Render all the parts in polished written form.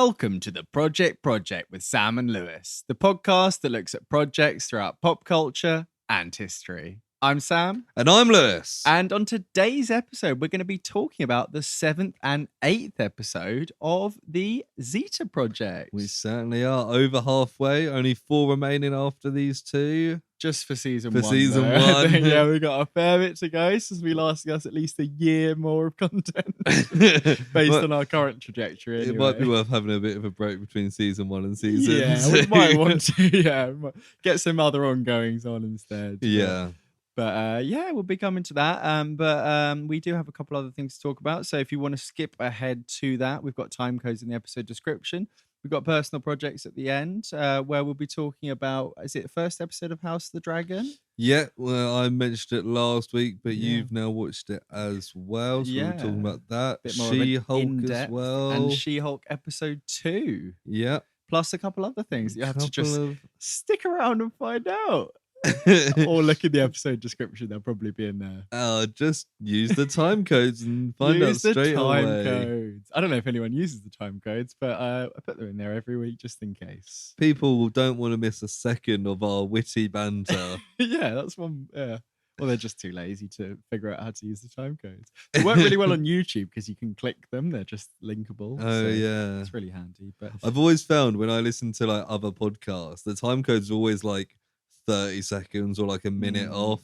Welcome to the Project with Sam and Lewis, the podcast that looks at projects throughout pop culture and history. I'm Sam. And I'm Lewis. And on today's episode, we're going to be talking about the 7th and 8th episode of the Zeta Project. We certainly are over halfway. Only 4 remaining after these 2. Just for season for 1. Season though. 1. I think, yeah, we got a fair bit to go since we last got at least a year more of content based on our current trajectory. Anyway. It might be worth having a bit of a break between season 1 and season 2. Yeah, we might want to get some other ongoings on instead. Yeah. But we'll be coming to that. But we do have a couple other things to talk about. So if you want to skip ahead to that, we've got time codes in the episode description. We've got personal projects at the end where we'll be talking about, is it the first episode of House of the Dragon? Yeah, well, I mentioned it last week, but you've now watched it as well. So we're talking about that. She-Hulk as well. And She-Hulk episode 2. Yeah. Plus a couple other things that you have to just stick around and find out. Or look in the episode description, they'll probably be in there. Just use the time codes and find out straight away. Codes. I don't know if anyone uses the time codes, but I put them in there every week just in case. People don't want to miss a second of our witty banter. Yeah, that's one. Yeah. Well, they're just too lazy to figure out how to use the time codes. They work really well on YouTube because you can click them. They're just linkable. Oh, yeah. It's really handy. But I've always found when I listen to like other podcasts, the time codes are always like 30 seconds or like a minute off,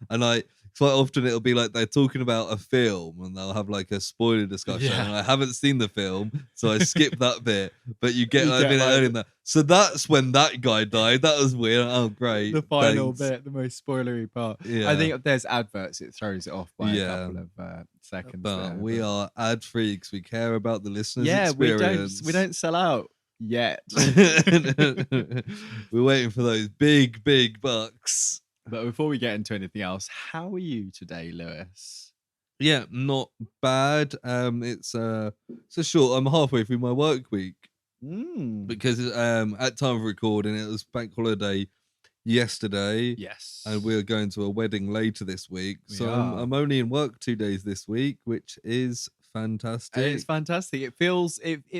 and quite often it'll be like they're talking about a film and they'll have like a spoiler discussion and I haven't seen the film, so I skip that bit, but you get like a minute early in that. So that's when that guy died. That was weird. Oh, great. The final bit, the most spoilery part. Yeah. I think if there's adverts, it throws it off by a couple of seconds. But we are ad freaks. We care about the listeners' experience. We don't sell out yet. We're waiting for those big bucks. But before we get into anything else, how are you today, Lewis? Yeah, not bad. It's a short. I'm halfway through my work week because at time of recording it was bank holiday yesterday. Yes, and we're going to a wedding later this week. I'm only in work 2 days this week, which is fantastic. It's fantastic. It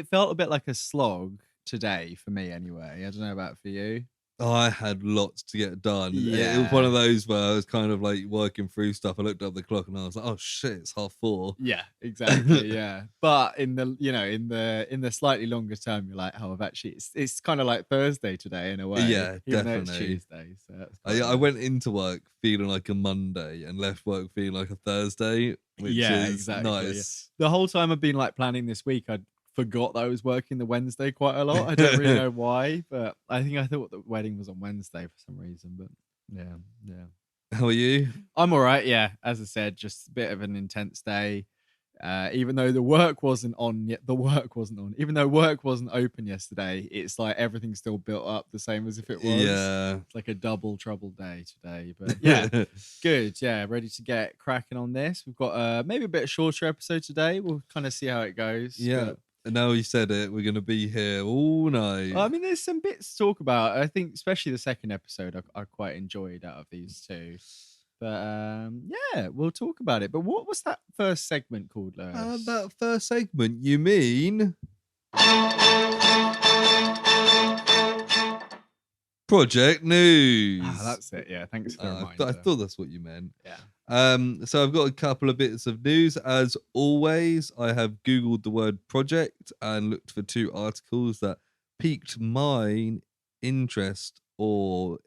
felt a bit like a slog today for me anyway. I don't know about for you. I had lots to get done. Yeah. It was one of those where I was kind of like working through stuff. I looked up the clock and I was like, oh shit, it's 4:30. Yeah, exactly. Yeah. But in the slightly longer term, you're like, oh, I've actually it's kind of like Thursday today in a way. Yeah, even though definitely. it's Tuesday. So I went into work feeling like a Monday and left work feeling like a Thursday, which is exactly, nice. Yeah. The whole time I've been like planning this week, I forgot that I was working the Wednesday quite a lot. I don't really know why, but I thought the wedding was on Wednesday for some reason. But yeah. How are you? I'm all right. Yeah, as I said, just a bit of an intense day. Even though the work wasn't on yet, even though work wasn't open yesterday, it's like everything's still built up the same as if it was. Yeah, it's like a double trouble day today. But yeah, good. Yeah, ready to get cracking on this. We've got maybe a bit shorter episode today. We'll kind of see how it goes. Yeah. But and now you said it, we're going to be here all night. I mean, there's some bits to talk about. I think especially the second episode I quite enjoyed out of these two. But we'll talk about it. But what was that first segment called, Lewis? That first segment, you mean Project News. That's it. Yeah, thanks for the reminder. I thought that's what you meant. Yeah. So I've got a couple of bits of news. As always, I have Googled the word project and looked for 2 articles that piqued my interest of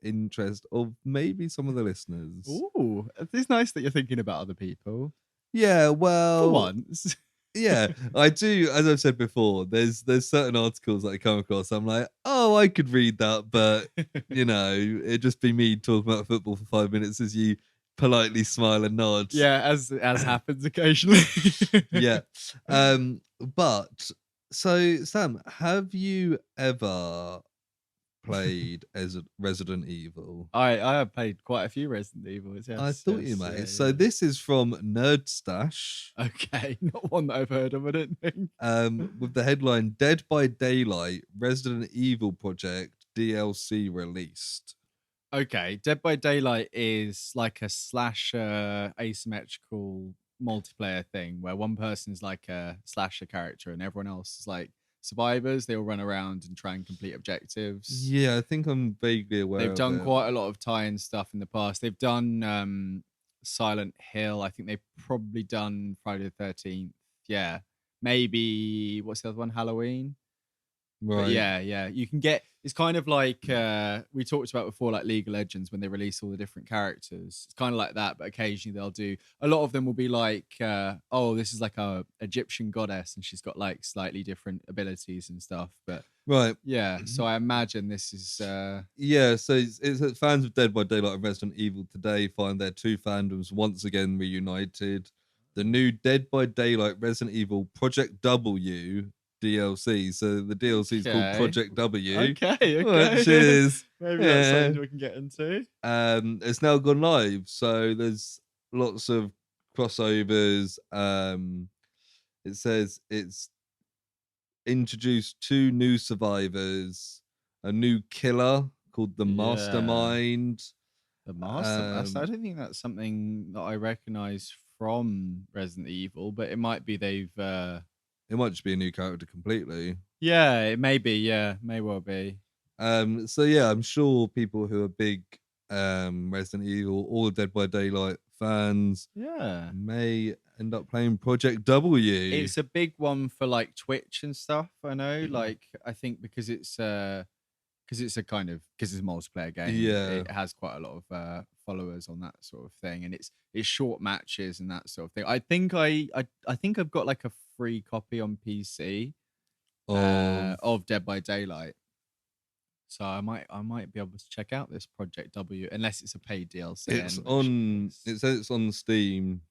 maybe some of the listeners. Ooh, it's nice that you're thinking about other people. Yeah, well, for once. Yeah, I do. As I've said before, there's certain articles that I come across. I'm like, oh, I could read that, but it'd just be me talking about football for 5 minutes as you politely smile and nod. Yeah, as happens occasionally. Yeah. But so Sam, have you ever played as Resident Evil? I have played quite a few Resident Evils. Yes, I thought you might. So this is from Nerd Stash. Okay, not one that I've heard of, I don't think. With the headline Dead by Daylight Resident Evil Project DLC released. Okay, Dead by Daylight is like a slasher asymmetrical multiplayer thing where one person is like a slasher character and everyone else is like survivors. They all run around and try and complete objectives. Yeah, I think I'm vaguely aware They've of done it. quite a lot of tie-in stuff in the past. They've done Silent Hill. I think they've probably done Friday the 13th. Yeah. Maybe what's the other one? Halloween. But Right. yeah, you can get. It's kind of like we talked about before, like League of Legends when they release all the different characters. It's kind of like that, but occasionally they'll do. A lot of them will be like, oh, this is like a Egyptian goddess, and she's got like slightly different abilities and stuff. But Right. yeah, so I imagine this is. Yeah, so it's that fans of Dead by Daylight and Resident Evil today find their two fandoms once again reunited. The new Dead by Daylight Resident Evil Project W DLC. So the DLC is called Okay. Project W. Okay. Which is Maybe that's something we can get into. it's now gone live. So there's lots of crossovers. It says it's introduced two new survivors, a new killer called the Yeah. Mastermind. The Master. I don't think that's something that I recognize from Resident Evil, but it might be they've. It might just be a new character completely. Yeah, it may be. Yeah, may well be. So yeah, I'm sure people who are big Resident Evil or Dead by Daylight fans may end up playing Project W. It's a big one for like Twitch and stuff. I know, like I think because it's a multiplayer game. Yeah. It has quite a lot of followers on that sort of thing, and it's short matches and that sort of thing. I think I've got like a free copy on PC of Dead by Daylight. So I might be able to check out this Project W unless it's a paid DLC. It says it's on Steam,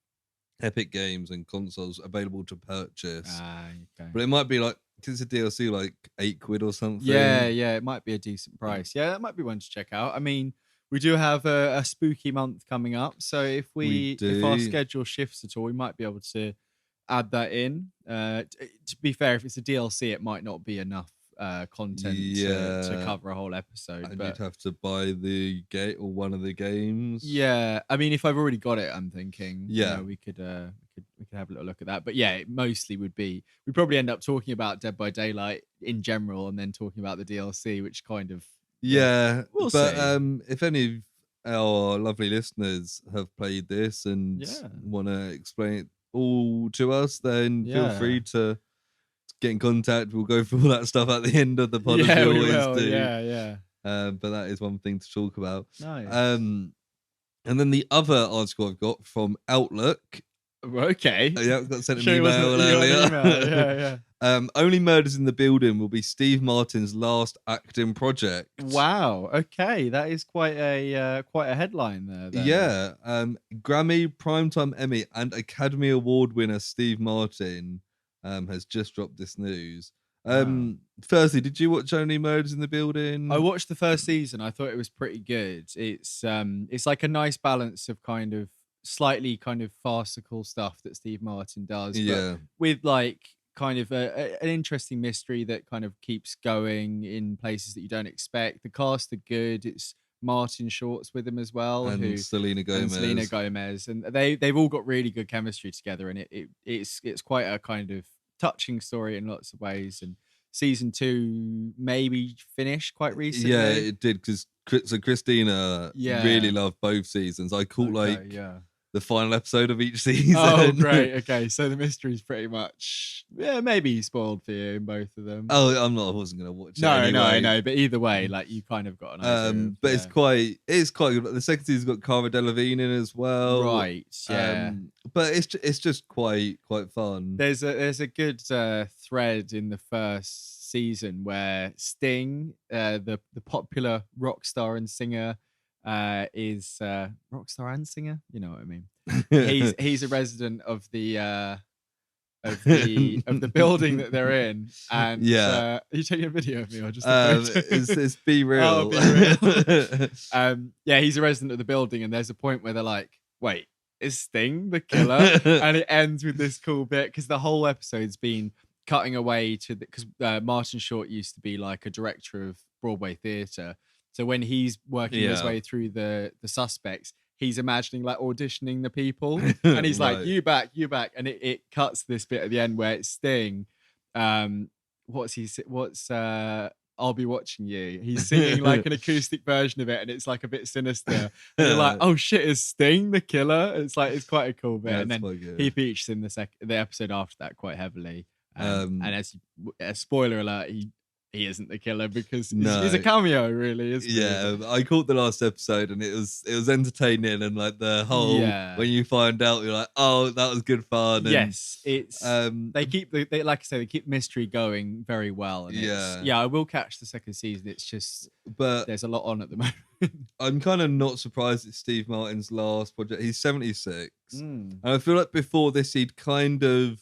Epic Games, and consoles available to purchase. Okay. But it might be like, because it's a DLC, like £8 or something. Yeah, it might be a decent price. Yeah, that might be one to check out. I mean, we do have a spooky month coming up, so if our schedule shifts at all, we might be able to add that in. To be fair, if it's a DLC, it might not be enough content to cover a whole episode. And but you'd have to buy the game or one of the games. Yeah, I mean, if I've already got it, I'm thinking, yeah, we could have a little look at that. But yeah, it mostly we'd probably end up talking about Dead by Daylight in general, and then talking about the DLC, which kind of we'll but see. If any of our lovely listeners have played this and want to explain it all to us, then feel free to get in contact. We'll go through all that stuff at the end of the pod as we always do. Yeah. But that is one thing to talk about. Nice. And then the other article I've got from Outlook. Okay. Yeah, I got sent an email earlier. Only Murders in the Building will be Steve Martin's last acting project. Wow. Okay, that is quite a headline there. Then. Yeah. Grammy, Primetime Emmy, and Academy Award winner Steve Martin has just dropped this news. Firstly, did you watch Only Murders in the Building? I watched the first season. I thought it was pretty good. It's like a nice balance of kind of slightly kind of farcical stuff that Steve Martin does, but with like kind of an interesting mystery that kind of keeps going in places that you don't expect. The cast are good. It's Martin Short's with him as well, and Selena Gomez, and they've all got really good chemistry together, and it's quite a kind of touching story in lots of ways. And season 2 maybe finished quite recently. Yeah, it did, because Christina really loved both seasons. I caught the final episode of each season. Oh, great. Okay, so the mystery's pretty much maybe spoiled for you in both of them. Oh, I wasn't gonna watch it. Anyway. No, I know, but either way, like you kind of got an idea. But it's quite good. The second season's got Cara Delevingne in as well. Right. Yeah. But it's just quite fun. There's a good thread in the first season where Sting, the popular rock star and singer, is rock star and singer. You know what I mean? He's a resident of the building that they're in, and are you taking a video of me or just it's Be Real? Oh, Be Real. He's a resident of the building, and there's a point where they're like, wait, is Sting the killer? And it ends with this cool bit, because the whole episode's been cutting away to because Martin Short used to be like a director of Broadway theatre. So when he's working his way through the suspects, he's imagining like auditioning the people, and he's like, you back. And it cuts this bit at the end where it's Sting what's I'll Be Watching You. He's singing like an acoustic version of it, and it's like a bit sinister. And you're like, oh shit, is Sting the killer? It's like, it's quite a cool bit. And then he features in the episode after that quite heavily. And as a spoiler alert, he isn't the killer because he's a cameo, really, isn't he? Yeah, I caught the last episode and it was entertaining, and like the whole when you find out, you're like, oh, that was good fun. And, yes, it's they keep like I say, they keep mystery going very well. And I will catch the second season. It's just there's a lot on at the moment. I'm kind of not surprised it's Steve Martin's last project. He's 76, and I feel like before this he'd kind of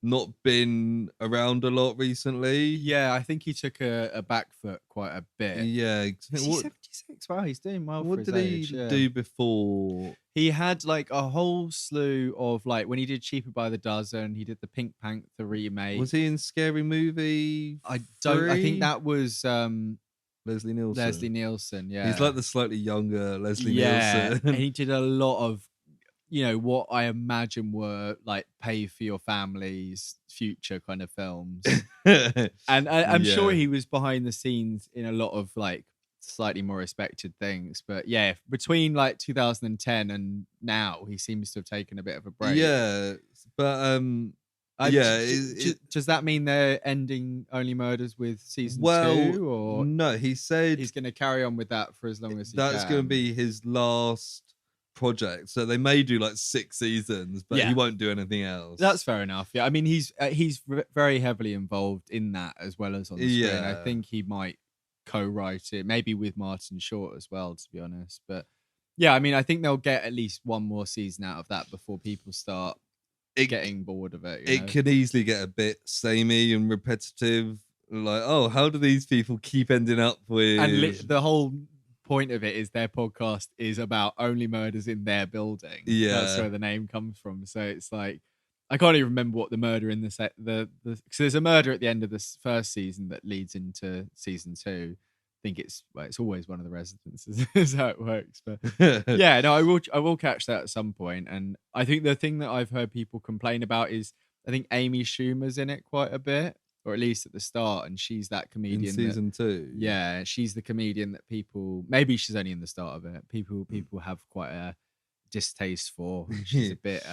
not been around a lot recently. Yeah, I think he took a back foot quite a bit. Yeah. He's 76. Wow, he's doing well for his age. What did he do before? He had like a whole slew of like when he did Cheaper by the Dozen, he did the Pink Panther remake. Was he in Scary Movie 3? I think that was Leslie Nielsen. Leslie Nielsen, yeah. He's like the slightly younger Leslie Nielsen. And he did a lot of what I imagine were like pay for your family's future kind of films. And I'm sure he was behind the scenes in a lot of like slightly more respected things. But yeah, between like 2010 and now, he seems to have taken a bit of a break. Yeah, but does that mean they're ending Only Murders with season 2? Or no, he said he's going to carry on with that for as long as he that's going to be his last project, so they may do like 6 seasons, but he won't do anything else. That's fair enough. Yeah, I mean he's very heavily involved in that as well as on the screen. I think he might co-write it, maybe with Martin Short as well, to be honest. But yeah, I mean I think they'll get at least one more season out of that before people start getting bored of it. It could easily get a bit samey and repetitive. Like, oh, how do these people keep ending up with? And the whole point of it is their podcast is about only murders in their building. That's where the name comes from. So it's like I can't even remember what the murder in so there's a murder at the end of this first season that leads into season 2. I think it's always one of the residences is how it works. But yeah, no, I will catch that at some point. And I think the thing that I've heard people complain about is I think Amy Schumer's in it quite a bit, or at least at the start, and she's that comedian in season 2. Yeah, she's the comedian that people, maybe she's only in the start of it, people have quite a distaste for. She's a bit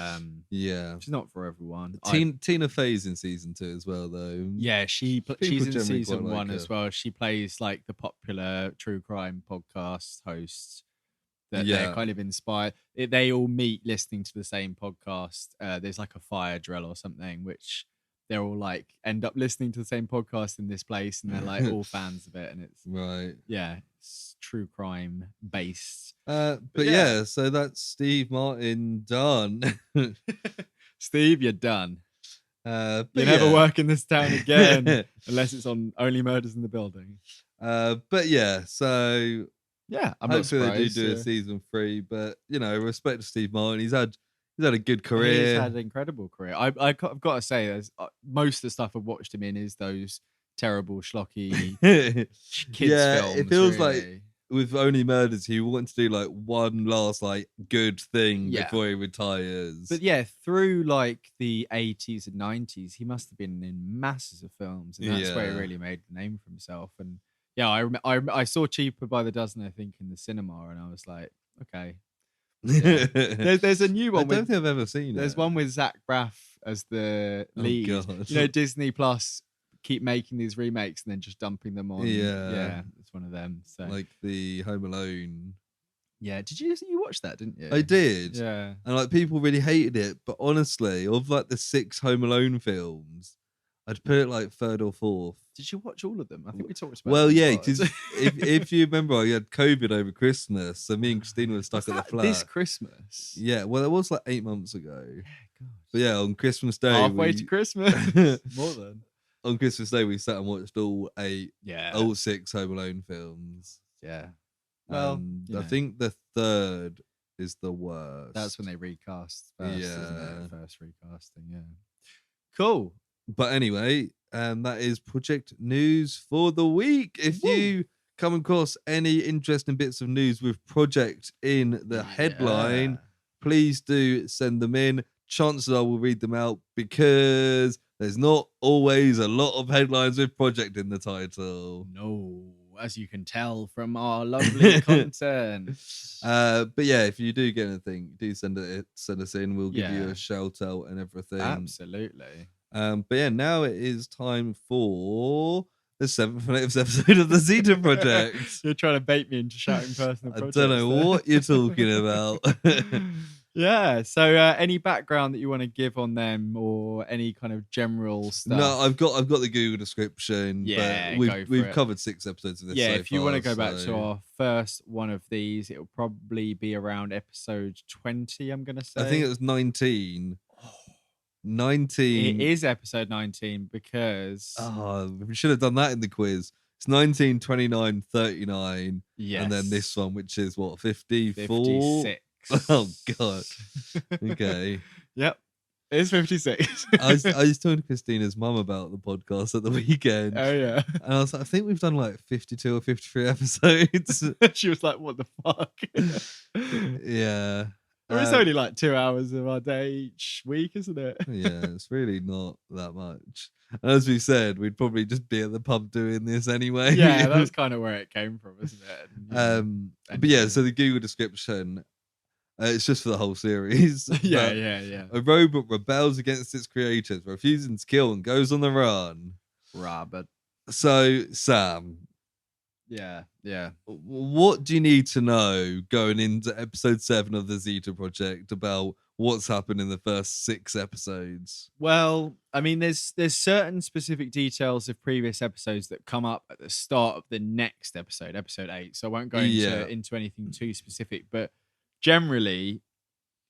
she's not for everyone. Tina Fey's in season 2 as well, though. Yeah, she's in season 1 as well. She plays like the popular true crime podcast hosts that they're kind of inspired. They all meet listening to the same podcast. There's like a fire drill or something, which they're all like end up listening to the same podcast in this place, and they're like all fans of it, and it's it's true crime based. But yeah, so that's Steve Martin done. Steve, you're done. But you never work in this town again unless it's on Only Murders in the Building. But yeah, so yeah, I'm not surprised. They do a season 3, but respect to Steve Martin. He's had a good career. He's had an incredible career. I've got to say, there's most of the stuff I've watched him in is those terrible schlocky kids films. It feels like with Only Murders, he wants to do like one last like good thing before he retires. But yeah, through like the 80s and 90s, he must have been in masses of films, and that's where he really made the name for himself. And yeah, I saw Cheaper by the Dozen, I think, in the cinema, and I was like, okay. Yeah. There's a new one. I don't think I've ever seen it. There's one with Zach Braff as the lead. God. Disney Plus keep making these remakes and then just dumping them on. Yeah, it's one of them. So like the Home Alone. Yeah, did you watch that? Didn't you? I did. Yeah, and like people really hated it, but honestly, of like the 6 Home Alone films, I'd put it like 3rd or 4th. Did you watch all of them? I think we talked about. Well, yeah, because if you remember, I had COVID over Christmas, so me and Christina were stuck at the flat. This Christmas? Yeah, well, it was like 8 months ago. Yeah, gosh. But yeah, on Christmas Day, halfway to Christmas, more than. On Christmas Day, we sat and watched all 8, all 6 Home Alone films. Yeah. Well, I think the 3rd is the worst. That's when they recast first, isn't it? First recasting, yeah. Cool. But anyway, that is project news for the week. If you come across any interesting bits of news with project in the headline, please do send them in. Chances are we'll read them out because There's not always a lot of headlines with project in the title. No, as you can tell from our lovely content. But yeah, if you do get anything, do send us in. We'll give you Yeah. a shout out and everything. Absolutely. But yeah, now it is time for the 7th episode of the Zeta Project. You're trying to bait me into shouting personal I projects. don't know what you're talking about. Yeah. So, any background that you want to give on them, or any kind of general stuff? No, I've got the Google description. Yeah, but we've covered 6 episodes of this. Yeah, so if you want to go back to so- our first one of these, it'll probably be around episode 20. I'm gonna say. I think it was 19. 19. It is episode 19 because we should have done that in the quiz. It's 19, 29, 39. yes, And then this one, which is what, 54? 56. Oh, God. Okay. Yep. It's 56. I was talking to Christina's mum about the podcast at the weekend. Oh, yeah. And I was like, I think we've done like 52 or 53 episodes. She was like, what the fuck? Yeah. It's only like 2 hours of our day each week, isn't it? Yeah, it's really not that much. And as we said, we'd probably just be at the pub doing this anyway. Yeah, that's kind of where it came from, isn't it? And, but yeah, so the Google description, it's just for the whole series. Yeah. A robot rebels against its creators, refusing to kill and goes on the run. Robert. So, Sam. Yeah. What do you need to know going into episode 7 of the Zeta Project about what's happened in the first 6 episodes? Well, I mean, there's certain specific details of previous episodes that come up at the start of the next episode, episode 8. So I won't go into anything too specific, but generally,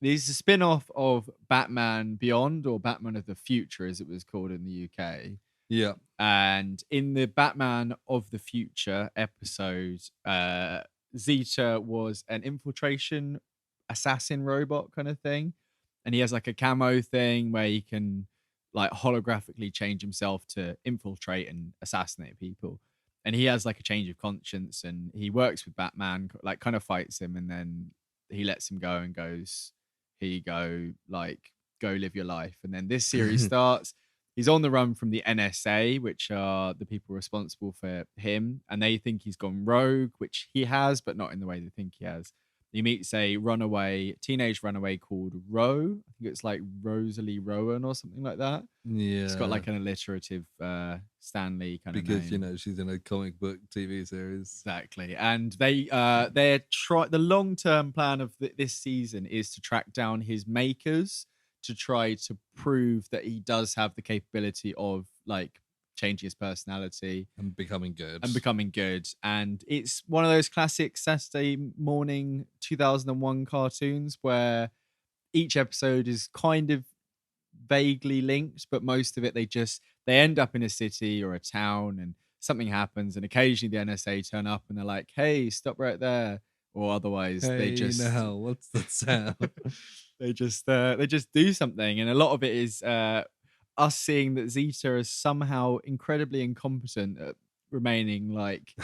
this is a spin-off of Batman Beyond, or Batman of the Future, as it was called in the UK. Yeah. And in the Batman of the Future episode, Zeta was an infiltration assassin robot kind of thing. And he has like a camo thing where he can like holographically change himself to infiltrate and assassinate people. And he has like a change of conscience, and he works with Batman, like kind of fights him, and then he lets him go and goes, here you go, like, go live your life. And then this series starts. He's on the run from the NSA, which are the people responsible for him. And they think he's gone rogue, which he has, but not in the way they think he has. He meets a teenage runaway called Ro. I think it's like Rosalie Rowan or something like that. Yeah. It's got like an alliterative Stanley kind of because, name. you know, she's in a comic book TV series. Exactly. And the long-term plan of this season is to track down his makers, to try to prove that he does have the capability of like changing his personality and becoming good. And it's one of those classic Saturday morning 2001 cartoons where each episode is kind of vaguely linked, but most of it they end up in a city or a town and something happens, and occasionally the NSA turn up and they're like, hey, stop right there. Or otherwise they just what's that sound? they just do something. And a lot of it is us seeing that Zeta is somehow incredibly incompetent at remaining like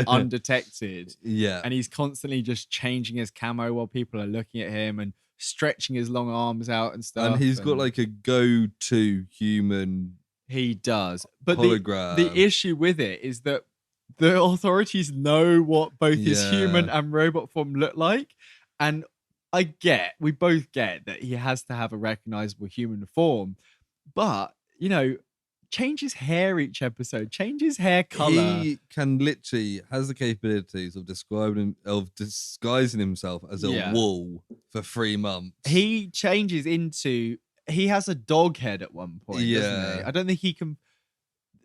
undetected. Yeah. And he's constantly just changing his camo while people are looking at him and stretching his long arms out and stuff. And he's got like a go-to human. He does. But hologram. The issue with it is that the authorities know what both his human and robot form look like. And we both get that he has to have a recognizable human form. But, you know, change his hair each episode, change his hair color. He can literally has the capabilities of disguising himself as a wool for 3 months. He changes into, he has a dog head at one point, doesn't he? I don't think he can.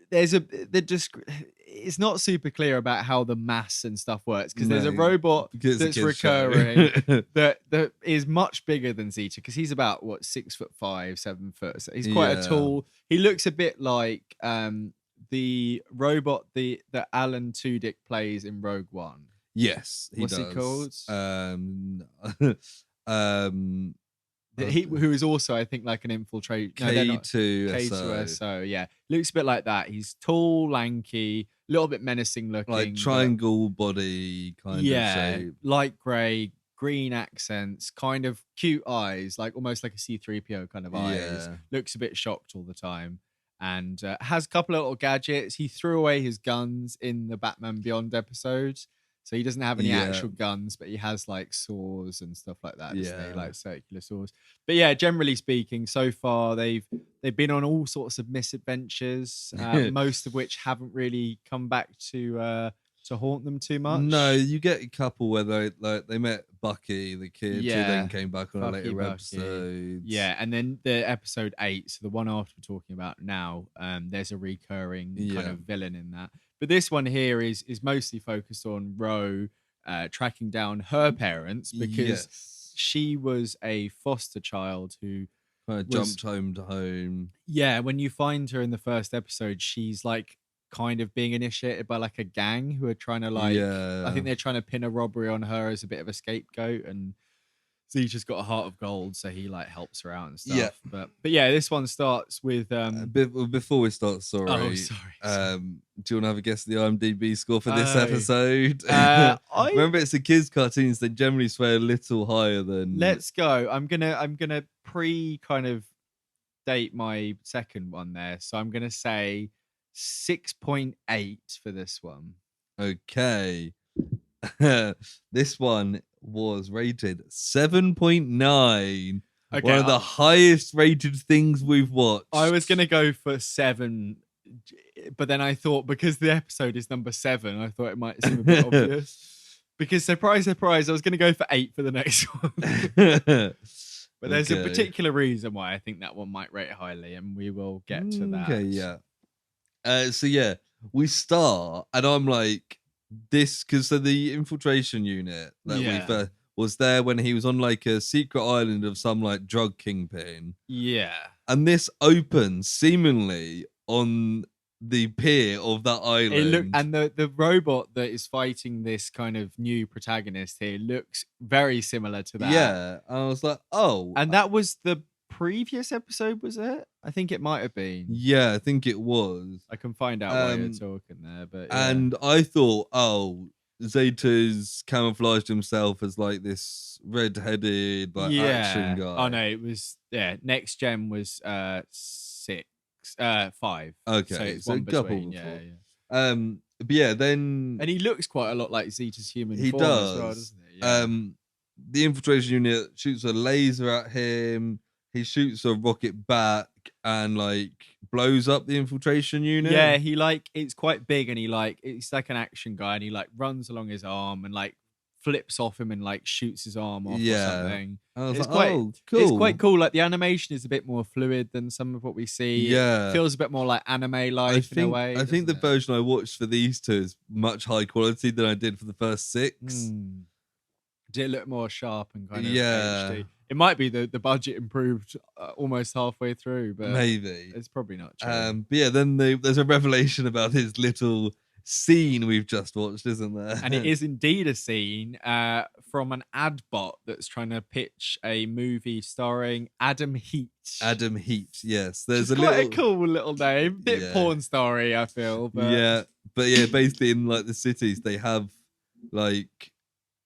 It's not super clear about how the mass and stuff works, because there's a robot that's recurring that is much bigger than Zeta, because he's about 6'5", 7 foot. So he's quite a tall. He looks a bit like the robot that Alan Tudyk plays in Rogue One. Yes, What's he called? Who is also, I think, like an infiltrate. K2SO. Yeah, looks a bit like that. He's tall, lanky, a little bit menacing looking, like triangle body kind of shape, light grey, green accents, kind of cute eyes, like almost like a C3PO kind of eyes. Looks a bit shocked all the time. and has a couple of little gadgets. He threw away his guns in the Batman Beyond episode, so he doesn't have any Yeah. actual guns, but he has like saws and stuff like that, doesn't he? Yeah. Like circular saws. But yeah, generally speaking, so far they've been on all sorts of misadventures, most of which haven't really come back to haunt them too much. No, you get a couple where they met Bucky, the kid, who Yeah, then came back on a Bucky, later Bucky. episode. Yeah, and then the episode 8, so the one after we're talking about now, there's a recurring kind Yeah. of villain in that. But this one here is mostly focused on Ro tracking down her parents, because Yes. she was a foster child who Kind of jumped home to home. yeah, when you find her in the first episode, she's like kind of being initiated by like a gang who are trying to like, I think they're trying to pin a robbery on her as a bit of a scapegoat, and Zeta's got a heart of gold, so he like helps her out and stuff. Yeah. But yeah, this one starts with Before we start, sorry. Oh, sorry. Do you want to have a guess of the IMDb score for this Oh. episode? Remember, it's a kids' cartoons. They generally swear a little higher than. Let's go. I'm gonna pre kind of date my second one there, so I'm gonna say 6.8 for this one. Okay. This one was rated 7.9. Okay, One of the highest rated things we've watched. I was gonna go for 7, but then I thought, because the episode is number 7, I thought it might seem a bit obvious. Because surprise, surprise, I was gonna go for 8 for the next one. But there's a particular reason why I think that one might rate highly, and we will get to that. Okay, yeah. So yeah, we start, and I'm like, this, because the infiltration unit that we was there when he was on like a secret island of some like drug kingpin. Yeah. And this opens seemingly on the pier of that island. And the robot that is fighting this kind of new protagonist here looks very similar to that. Yeah. And I was like, oh. And that was the previous episode, was it? I think it might have been. Yeah, I think it was. I can find out while you're talking there. But yeah. And I thought, oh, Zeta's camouflaged himself as like this red-headed like action guy. Oh no, it was Next Gen was 6, 5. Okay, so it's a couple between. before. Yeah. But yeah, then and he looks quite a lot like Zeta's human he form does. as well, doesn't he? Yeah. The infiltration unit shoots a laser at him. He shoots a rocket back and like blows up the infiltration unit. Yeah, he like, it's quite big, and it's like an action guy, and he like runs along his arm and like flips off him and like shoots his arm off or something. I was it's like, quite, oh, cool. It's quite cool. Like the animation is a bit more fluid than some of what we see. Yeah. It feels a bit more like anime-like in a way. I think the version I watched for these two is much high quality than I did for the first 6. Did it look more sharp and kind of Yeah. HD? It might be the budget improved almost halfway through, but maybe it's probably not true. But yeah, then there's a revelation about his little scene we've just watched, isn't there? And it is indeed a scene from an ad bot that's trying to pitch a movie starring Adam Heat. Adam Heat, yes. There's quite a cool little name. Bit porn story, I feel. But... Yeah, but yeah, basically in like the cities they have like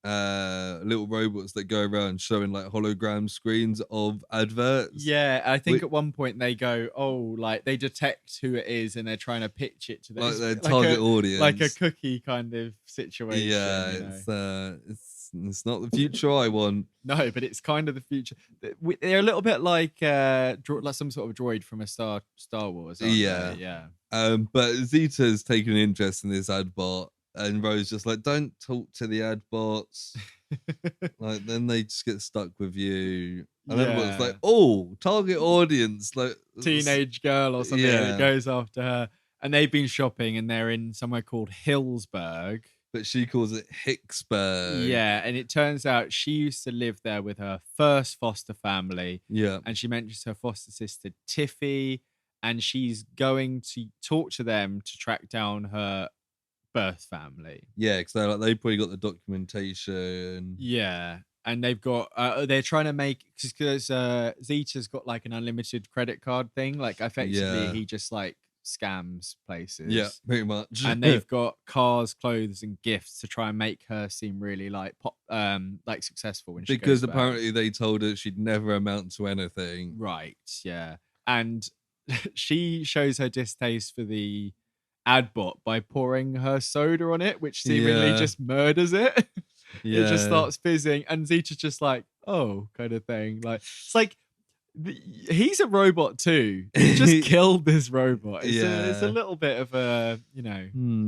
little robots that go around showing like hologram screens of adverts. Yeah, I think at one point they go, oh, like they detect who it is and they're trying to pitch it to like their target audience, like a cookie kind of situation. Yeah, it's not the future I want. No, but it's kind of the future. They're a little bit like some sort of droid from a Star Wars. Yeah, yeah. But Zeta's taken an interest in this ad bot. And Ro's just like, don't talk to the ad bots. Like, then they just get stuck with you. And then it's like, oh, target audience, like teenage girl or something. Yeah. It goes after her. And they've been shopping and they're in somewhere called Hillsburg. But she calls it Hicksburg. Yeah, and it turns out she used to live there with her first foster family. Yeah. And she mentions her foster sister, Tiffy. And she's going to talk to them to track down her birth family. Yeah, because they probably got the documentation. Yeah, and they've got they're trying to make, because Zeta's got like an unlimited credit card thing, like effectively he just like scams places. Yeah, pretty much. And they've got cars, clothes, and gifts to try and make her seem really like like successful when she because goes back. apparently they told her she'd never amount to anything. Right. Yeah, and she shows her distaste for the ad bot by pouring her soda on it, which seemingly Yeah. just murders it. It just Yeah. starts fizzing, and Zeta's just like, oh, kind of thing. Like, it's like he's a robot too. He just killed this robot. It's a Yeah. little bit of a,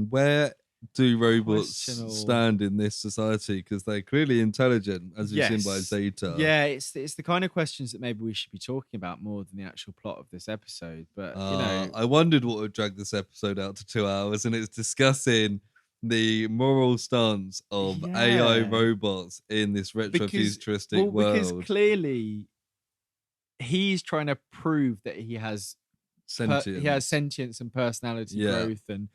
Where do robots questionable. stand in this society? Because they're clearly intelligent, as we've seen by Yes. Zeta. Yeah, it's the kind of questions that maybe we should be talking about more than the actual plot of this episode. But I wondered what would drag this episode out to 2 hours, and it's discussing the moral stance of AI Yeah. robots in this retro-futuristic world. Because clearly he's trying to prove that he has sentience and personality growth and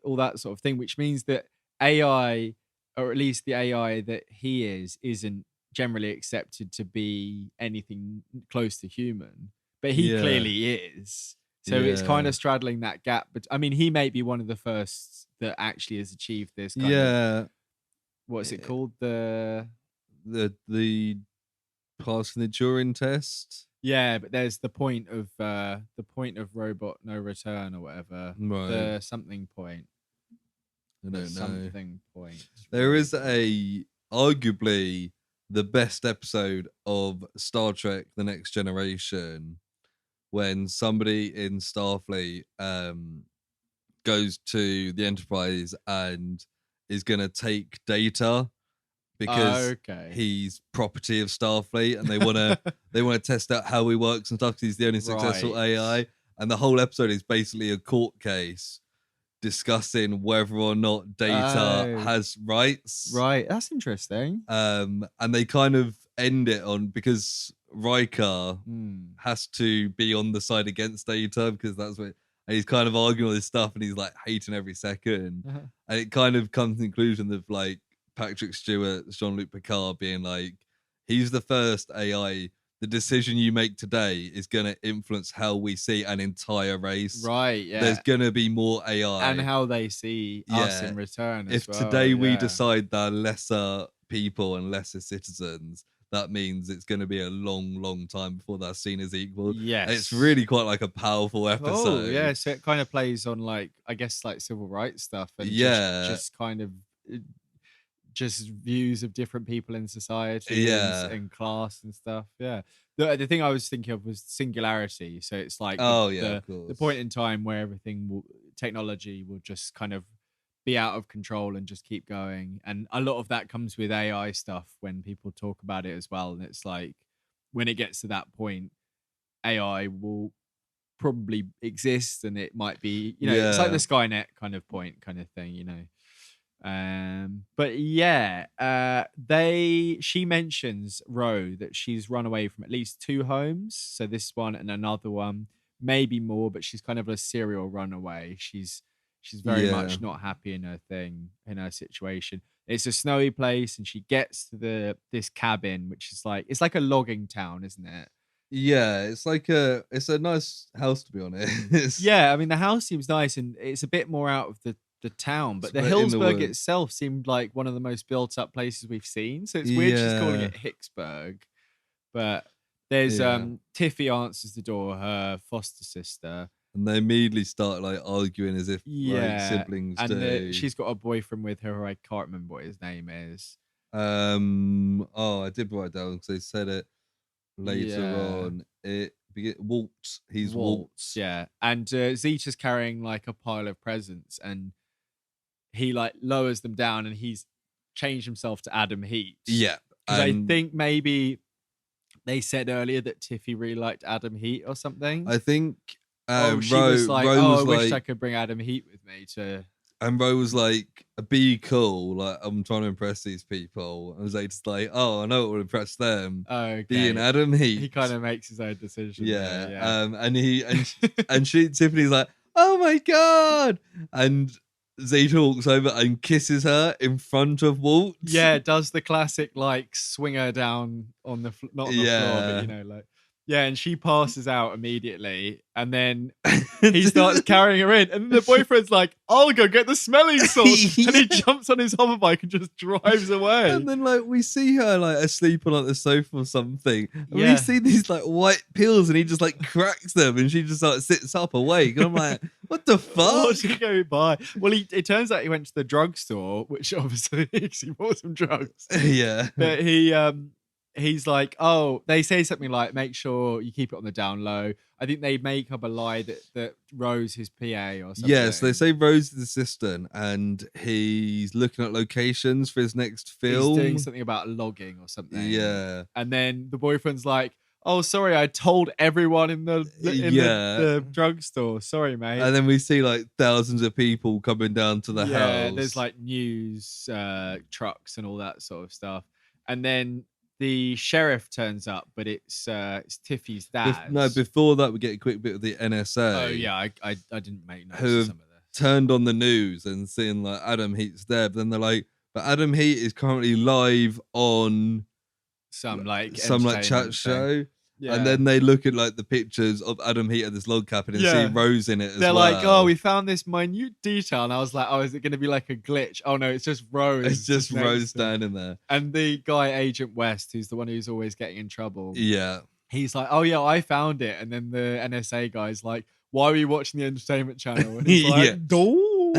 all that sort of thing, which means that AI, or at least the AI that he isn't generally accepted to be anything close to human, but he clearly is. So it's kind of straddling that gap. But I mean, he may be one of the first that actually has achieved this kind of, what's it called? The passing the Turing test. Yeah, but there's the point of robot no return or whatever. Right. The something point. I don't know. Something point. There is arguably the best episode of Star Trek: The Next Generation, when somebody in Starfleet goes to the Enterprise and is gonna take data because he's property of Starfleet, and they wanna test out how he works and stuff, because he's the only successful AI. And the whole episode is basically a court case discussing whether or not Data has rights. Right, that's interesting. And they kind of end it on, because Riker has to be on the side against Data, because that's what, and he's kind of arguing all this stuff, and he's like hating every second. And it kind of comes to the conclusion of like Patrick Stewart, Jean-Luc Picard being like, he's the first AI. The decision you make today is going to influence how we see an entire race. Right, yeah. There's going to be more AI. And how they see us in return as well. If today we decide they're lesser people and lesser citizens, that means it's going to be a long, long time before they're seen as equal. Yes. And it's really quite like a powerful episode. Oh, yeah. So it kind of plays on like, I guess, like civil rights stuff. And just kind of just views of different people in society and class and stuff. Yeah. The thing I was thinking of was singularity. So it's like the point in time where technology will just kind of be out of control and just keep going. And a lot of that comes with AI stuff when people talk about it as well. And it's like, when it gets to that point, AI will probably exist, and it might be, it's like the Skynet kind of point kind of thing, But she mentions Ro that she's run away from at least 2 homes. So this one and another one, maybe more, but she's kind of a serial runaway. She's very much not happy in her situation. It's a snowy place, and she gets to this cabin, which is like, it's like a logging town, isn't it? Yeah, it's a nice house, to be honest. Yeah, I mean, the house seems nice, and it's a bit more out of the town, but the Hicksburg itself seemed like one of the most built up places we've seen. So it's weird she's calling it Hicksburg. But there's Tiffy answers the door, her foster sister. And they immediately start like arguing as if like siblings do. She's got a boyfriend with her who I can't remember what his name is. I did write down because they said it later on. Waltz. He's Waltz. Yeah. And Zeta's carrying like a pile of presents, and he like lowers them down, and he's changed himself to Adam Heat. Yeah. Because I think maybe they said earlier that Tiffy really liked Adam Heat or something. I think she was like, I wish I could bring Adam Heat with me to... And Ro was like, be cool. Like, I'm trying to impress these people. I was like, I know what will impress them. Okay. Being Adam Heat. He kind of makes his own decision. Yeah. And Tiffany's like, oh my God. And Zeta walks over and kisses her in front of Walt. Yeah, does the classic like swing her down on the not on the floor, but like Yeah, and she passes out immediately, and then he starts carrying her in, and then the boyfriend's like, "I'll go get the smelling salts," and he jumps on his hoverbike and just drives away. And then like we see her like asleep on like the sofa or something, and we Yeah. see these like white pills, and he just like cracks them, and she just like sits up awake, and I'm like, what the fuck? What's he going by? Well, it turns out he went to the drugstore, which obviously he bought some drugs. Yeah. But he's like, oh, they say something like, make sure you keep it on the down low. I think they make up a lie that Rose his PA or something. Yes, they say Rose is the assistant, and he's looking at locations for his next film. He's doing something about logging or something. Yeah. And then the boyfriend's like, oh, sorry, I told everyone in the drugstore. Sorry, mate. And then we see like thousands of people coming down to the house. There's like news trucks and all that sort of stuff. And then the sheriff turns up, but it's Tiffy's dad. Before that, we get a quick bit of the NSA. Oh yeah, I didn't make notes who of some of this. Turned on the news and seeing like Adam Heat's there, but then they're like, but Adam Heat is currently live on some chat thing. Show. Yeah. And then they look at like the pictures of Adam Heat at this log cabin and see Rose in it as well. They're like, oh, we found this minute detail. And I was like, oh, is it going to be like a glitch? Oh, no, it's just Rose. It's just Rose standing there. And the guy, Agent West, who's the one who's always getting in trouble. Yeah. He's like, oh, yeah, I found it. And then the NSA guy's like, why were you watching the entertainment channel? And he's like, Adoy.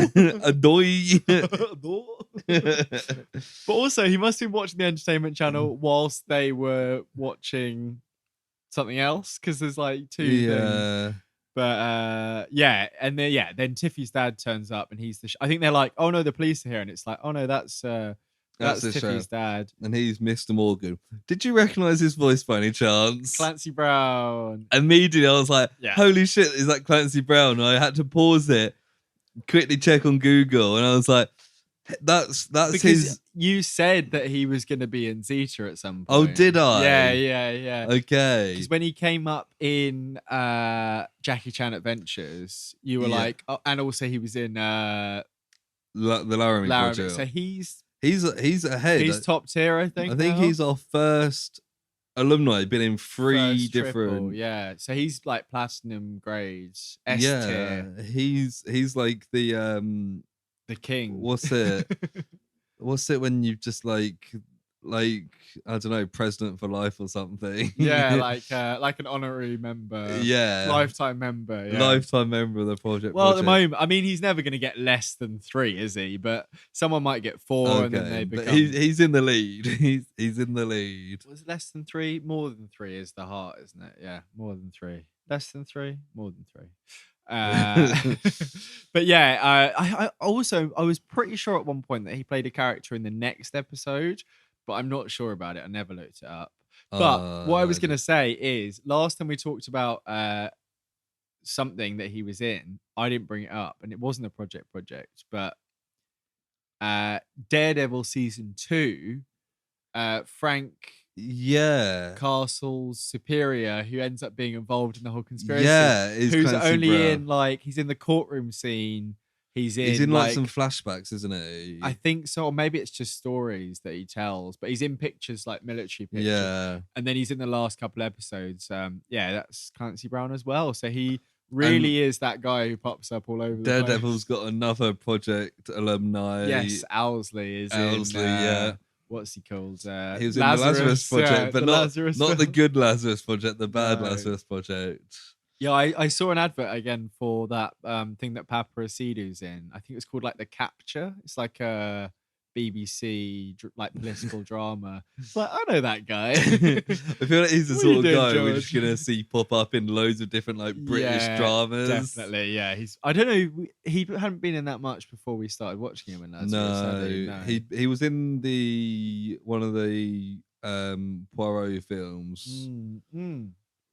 But also, he must have been watching the entertainment channel whilst they were watching something else, because there's like two things. But and then Tiffy's dad turns up, and he's I think they're like, oh no, the police are here, and it's like, oh no, that's Tiffy's dad, and he's Mr. Morgan. Did you recognize his voice by any chance? Clancy Brown. Immediately I was like, holy shit, is that Clancy Brown? And I had to pause it, quickly check on Google, and I was like, that's because his. You said that he was going to be in Zeta at some point. Oh, did I? Yeah. Okay. Because when he came up in Jackie Chan Adventures, you were like, oh, and also he was in the Laramie Project. So he's ahead. He's top tier, I think. I think he's our first alumni. Been in three different. Triple, yeah. So he's like platinum grades. S tier. He's like the king. What's it? What's it when you just like I don't know, president for life or something? Yeah, like an honorary member. Yeah, lifetime member. Yeah. Lifetime member of the project. Well, at the moment, I mean, he's never going to get less than 3, is he? But someone might get 4, and then they become. He's in the lead. He's in the lead. Was it less than 3? More than 3 is the heart, isn't it? Yeah, more than 3. Less than 3, more than 3. But yeah, I was pretty sure at one point that he played a character in the next episode, but I'm not sure about it. I never looked it up. But what I was going to say is, last time we talked about something that he was in, I didn't bring it up, and it wasn't a project, but Daredevil season 2, Frank Castle's superior, who ends up being involved in the whole conspiracy. Yeah, who's Clancy only Brown. he's in the courtroom scene. He's in like some flashbacks, isn't he? I think so, or maybe it's just stories that he tells. But he's in pictures, like military pictures. Yeah, and then he's in the last couple episodes. That's Clancy Brown as well. So he really is that guy who pops up all over the place. Daredevil's got another project alumni. Yes, Owsley is. What's he called? He was in the Lazarus Project, but not the good Lazarus Project, the bad Lazarus Project. Yeah, I saw an advert again for that thing that Paparasidu's in. I think it's called like The Capture. It's like a BBC like political drama. It's like, I know that guy. I feel like he's the sort of guy we're just gonna see pop up in loads of different like British dramas. Definitely, yeah. I don't know. He hadn't been in that much before we started watching him in that. No, he was in one of the Poirot films.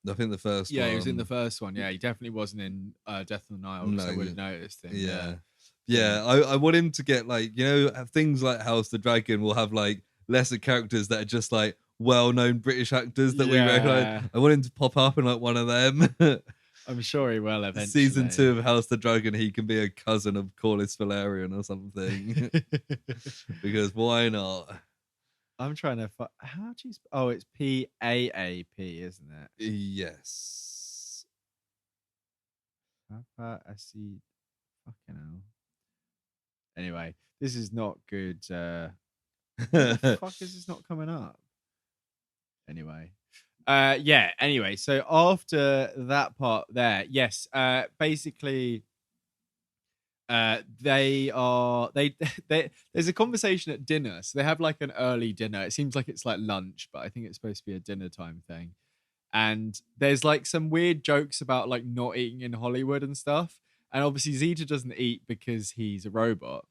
I think the first one. Yeah, he was in the first one. Yeah, he definitely wasn't in Death on the Nile, because I would have noticed him. Yeah. I want him to get like, things like House the Dragon will have like lesser characters that are just like well-known British actors that we recognize. I want him to pop up in like one of them. I'm sure he will eventually. Season 2 of House the Dragon, he can be a cousin of Corlys Valerian or something. Because why not? I'm trying to. How do you? Oh, it's PAAP, isn't it? Yes. Papa acid. Fucking hell. Anyway, this is not good. Why the fuck is this not coming up? Anyway. Yeah, anyway, so after that part there, yes, basically they there's a conversation at dinner. So they have like an early dinner. It seems like it's like lunch, but I think it's supposed to be a dinner time thing. And there's like some weird jokes about like not eating in Hollywood and stuff. And obviously Zeta doesn't eat because he's a robot.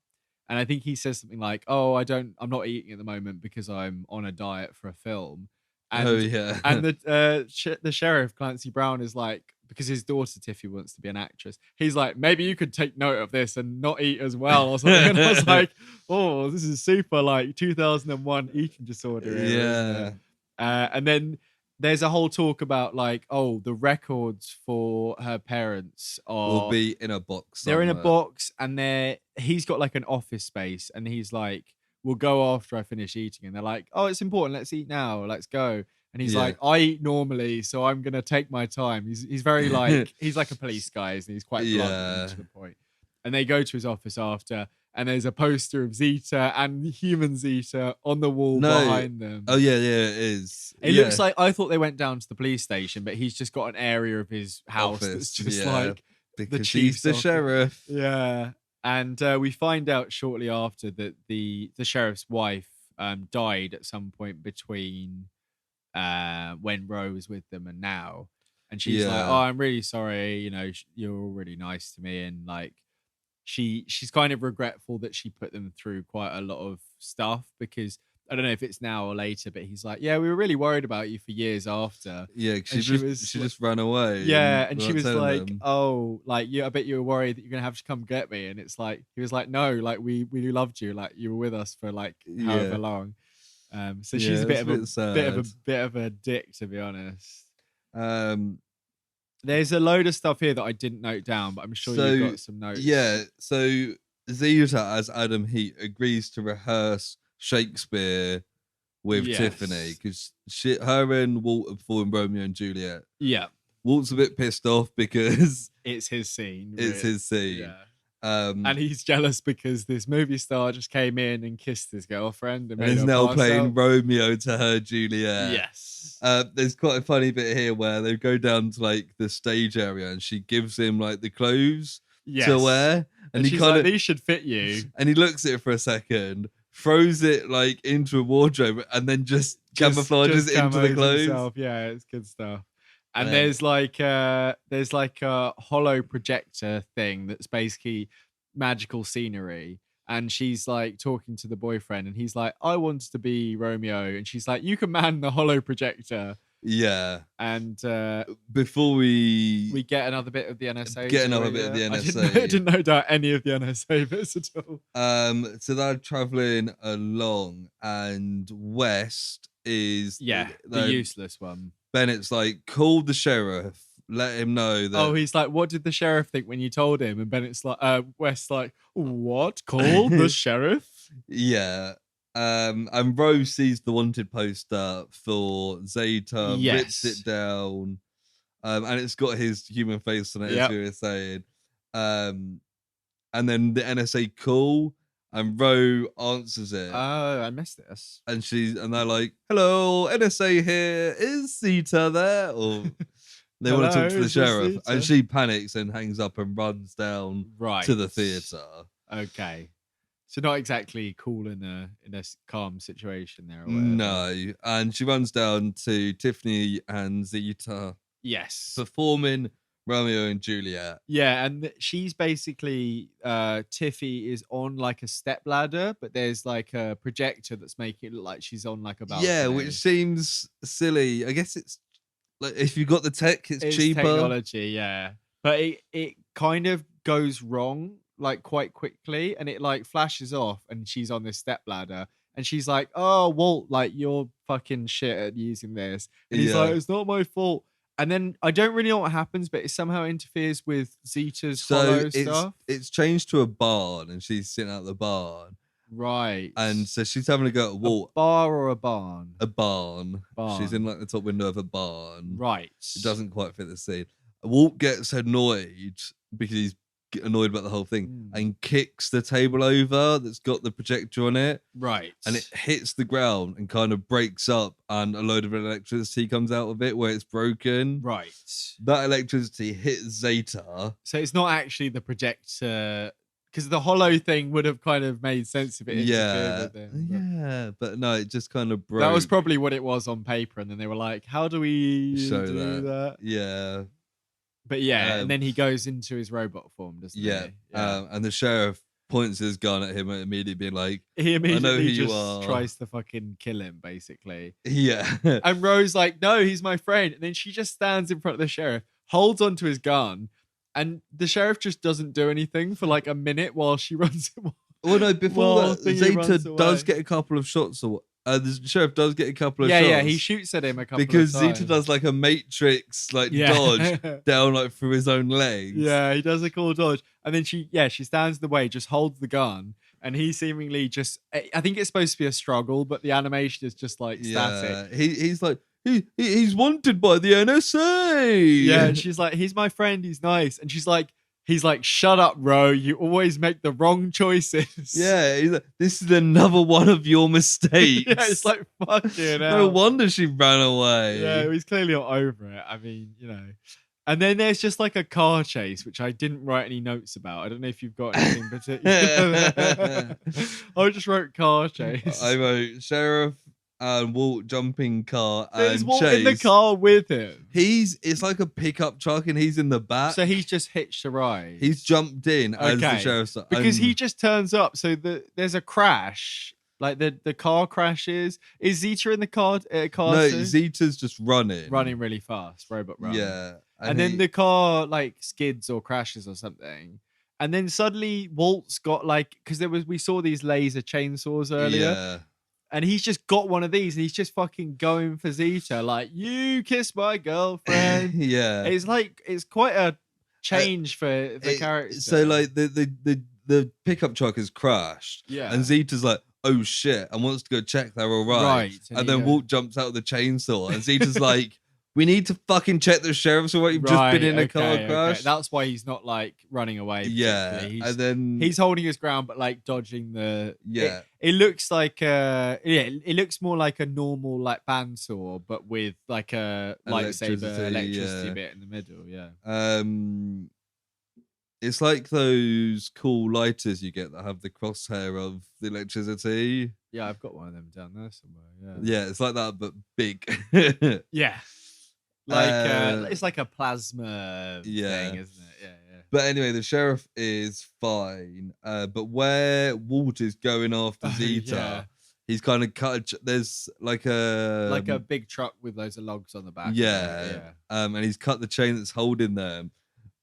And I think he says something like, "Oh, I'm not eating at the moment because I'm on a diet for a film." Oh And yeah. the sheriff Clancy Brown is like, because his daughter Tiffy wants to be an actress. He's like, maybe you could take note of this and not eat as well or something. And I was like, oh, this is super like 2001 eating disorder era, isn't it? And then there's a whole talk about like, oh, the records for her parents Will are be in a box they're in a somewhere. box, and he's got like an office space, and he's like, we'll go after I finish eating. And they're like, oh, it's important, let's eat now, let's go. And he's Yeah. like, I eat normally, so I'm gonna take my time. He's very like, he's like a police guy, and he's quite blunt and to the point. And they go to his office after, and there's a poster of Zeta and human Zeta on the wall behind them. Oh yeah, it is. It looks like, I thought they went down to the police station, but he's just got an area of his house that's just like because the he's the office. sheriff. Yeah. And we find out shortly after that the sheriff's wife died at some point between when Ro was with them and now. And she's like, oh, I'm really sorry. You know, you're all really nice to me. And like, she's kind of regretful that she put them through quite a lot of stuff, because I don't know if it's now or later, but he's like, yeah, we were really worried about you for years after. Yeah, she just ran away. Yeah, and she was like, them. oh, like, I bet you were worried that you're gonna have to come get me. And it's like, he was like, no, like we loved you, like you were with us for like however long. So she's a bit of a dick, to be honest. There's a load of stuff here that I didn't note down, but I'm sure you've got some notes. Yeah, so Zeta as Adam Heat agrees to rehearse Shakespeare with Tiffany, because her and Walt are performing Romeo and Juliet. Yeah. Walt's a bit pissed off because it's his scene. It's his scene. Yeah. And he's jealous because this movie star just came in and kissed his girlfriend and he's now playing Romeo to her Juliet. Yes. There's quite a funny bit here where they go down to like the stage area and she gives him like the clothes to wear, and he kind of, these should fit you. And he looks at it for a second, throws it like into a wardrobe, and then just camouflages into the clothes. Himself. Yeah, it's good stuff. And there's like a hollow projector thing that's basically magical scenery. And she's like talking to the boyfriend, and he's like, I want to be Romeo. And she's like, you can man the hollow projector. Yeah. And before we get another bit of the NSA. I didn't know doubt any of the NSA bits at all. So they're traveling along, and West is the useless one. Bennett's like, call the sheriff, let him know that. Oh, he's like, what did the sheriff think when you told him? And Bennett's like, West's like, what? Call the sheriff? Yeah. And Rose sees the wanted poster for Zeta, rips it down, and it's got his human face on it, as you were saying. And then the NSA call, and Ro answers it. Oh, I missed this. And they're like, hello, NSA here. Is Zeta there? Or they want to talk to the sheriff. And she panics and hangs up and runs down to the theater. Okay. So not exactly cool in a calm situation there. Or no. And she runs down to Tiffany and Zeta. Yes. Performing Romeo and Juliet. Yeah, and she's basically Tiffy is on like a step ladder, but there's like a projector that's making it look like she's on like a balcony. Yeah, which seems silly. I guess it's like, if you got the tech, it's cheaper. Technology, yeah. But it kind of goes wrong like quite quickly, and it like flashes off, and she's on this step ladder, and she's like, oh, Walt, like, you're fucking shit at using this. And he's like, it's not my fault. And then I don't really know what happens, but it somehow interferes with Zeta's hollow stuff. It's changed to a barn, and she's sitting at the barn. Right. And so she's having to go at Walt. A bar or a barn? A barn. She's in like the top window of a barn. Right. It doesn't quite fit the scene. Walt gets annoyed because he's annoyed about the whole thing and kicks the table over that's got the projector on it. Right. And it hits the ground and kind of breaks up, and a load of electricity comes out of it where it's broken. Right. That electricity hits Zeta. So it's not actually the projector, because the hollow thing would have kind of made sense if it interfered with him. But no, it just kind of broke. That was probably what it was on paper, and then they were like, how do we show do that? Yeah. But and then he goes into his robot form, doesn't he? Yeah. And the sheriff points his gun at him and immediately being like, he immediately I know who just you are. tries to fucking kill him, basically. Yeah. And Rose like, no, he's my friend. And then she just stands in front of the sheriff, holds onto his gun, and the sheriff just doesn't do anything for like a minute while she runs him. Well, no, before that, Zeta does get a couple of shots. The sheriff does get a couple of shots. Yeah, he shoots at him a couple of times. Because Zeta does like a Matrix dodge down like through his own legs. Yeah, he does a cool dodge. And then she stands in the way, just holds the gun. And he seemingly just, I think it's supposed to be a struggle, but the animation is just like static. He's like, he's wanted by the NSA. Yeah, and she's like, he's my friend, he's nice. And he's like, shut up, Ro. You always make the wrong choices. Yeah, he's like, this is another one of your mistakes. Yeah, it's like, fucking hell. No wonder she ran away. Yeah, he's clearly not over it. I mean, And then there's just like a car chase, which I didn't write any notes about. I don't know if you've got anything particular. I just wrote car chase. I wrote sheriff and Walt jumping car and There's Walt chase. in the car with him. It's like a pickup truck and he's in the back. So he's just hitched a ride. He's jumped in as the sheriff's because he just turns up. So there's a crash. Like the car crashes. Is Zeta in the car? No, too? Zeta's just running really fast. Robot run. Yeah, and then the car like skids or crashes or something. And then suddenly Walt's got like, because we saw these laser chainsaws earlier. Yeah. And he's just got one of these and he's just fucking going for Zeta. Like, you kiss my girlfriend. Yeah. It's like, it's quite a change for the character. So like the pickup truck has crashed. Yeah. And Zeta's like, oh shit, and wants to go check they're all right. And then Walt jumps out of the chainsaw and Zeta's like, we need to fucking check the sheriff's all right. You've just been in a car crash. That's why he's not like running away. Yeah. And then he's holding his ground, but like dodging the. Yeah. It looks like it looks more like a normal like bandsaw, but with like a lightsaber electricity bit in the middle. Yeah. It's like those cool lighters you get that have the crosshair of the electricity. Yeah, I've got one of them down there somewhere. Yeah, it's like that, but big. Yeah. Like it's like a plasma thing, isn't it? Yeah. But anyway, the sheriff is fine. But where Walt is going after Zeta, he's kind of cut. There's like a big truck with loads of logs on the back. Yeah. And he's cut the chain that's holding them,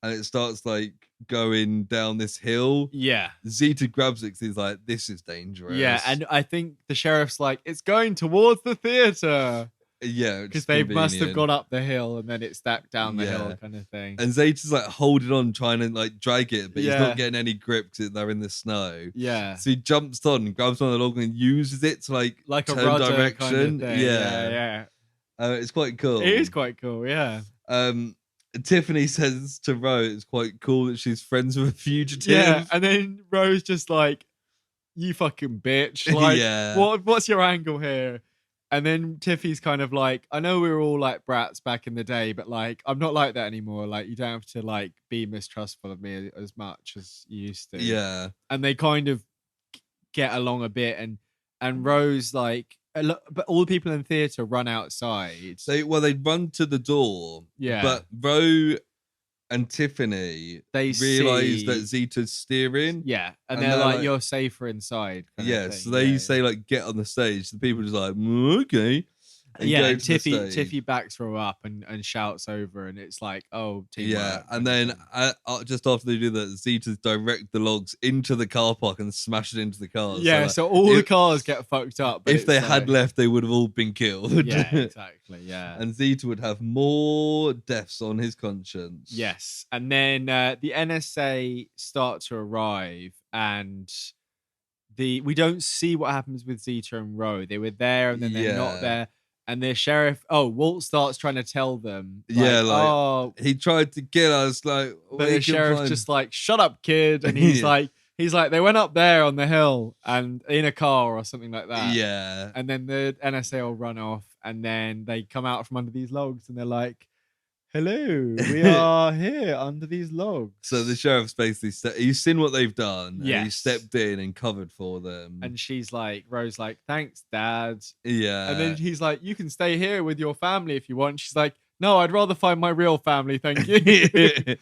and it starts like going down this hill. Yeah. Zeta grabs it because he's like, "This is dangerous." Yeah, and I think the sheriff's like, "It's going towards the theater." Yeah, because they must have gone up the hill and then it's stacked down the hill, kind of thing. And Zeta's like holding on, trying to like drag it, but he's not getting any grip because they're in the snow. Yeah. So he jumps on, grabs on the log, and uses it to like turn a rudder direction. Kind of thing. Yeah. It's quite cool. It is quite cool. Yeah. Tiffany says to Ro, it's quite cool that she's friends with a fugitive. Yeah, and then Ro's just like, "You fucking bitch!" Like, what's your angle here? And then Tiffy's kind of like, I know we were all like brats back in the day, but like, I'm not like that anymore. Like, you don't have to like be mistrustful of me as much as you used to. Yeah. And they kind of get along a bit, and Rose like, but all the people in the theater run outside. They run to the door. Yeah. But Ro and Tiffany realize that Zeta's steering. Yeah. And they're like, you're safer inside. So they say like, get on the stage. The people are just like, okay. And Tiffy backs Ro up and shouts over, and it's like, oh, teamwork. Yeah, and then just after they do that, Zeta's direct the logs into the car park and smash it into the cars. Yeah, so all the cars get fucked up. But if they had left, they would have all been killed. Yeah, exactly. Yeah, and Zeta would have more deaths on his conscience. Yes, and then the NSA start to arrive, and we don't see what happens with Zeta and Ro. They were there and then they're not there. And the sheriff, Walt starts trying to tell them, he tried to get us, like, but the sheriff's just like, shut up, kid. And he's like, they went up there on the hill and in a car or something like that. Yeah. And then the NSA will run off and then they come out from under these logs and they're like, hello, we are here under these logs. So the sheriff's basically he's seen what they've done. Yes. And he stepped in and covered for them. And she's like, Ro's like, thanks, Dad. Yeah. And then he's like, you can stay here with your family if you want. She's like, no, I'd rather find my real family, thank you.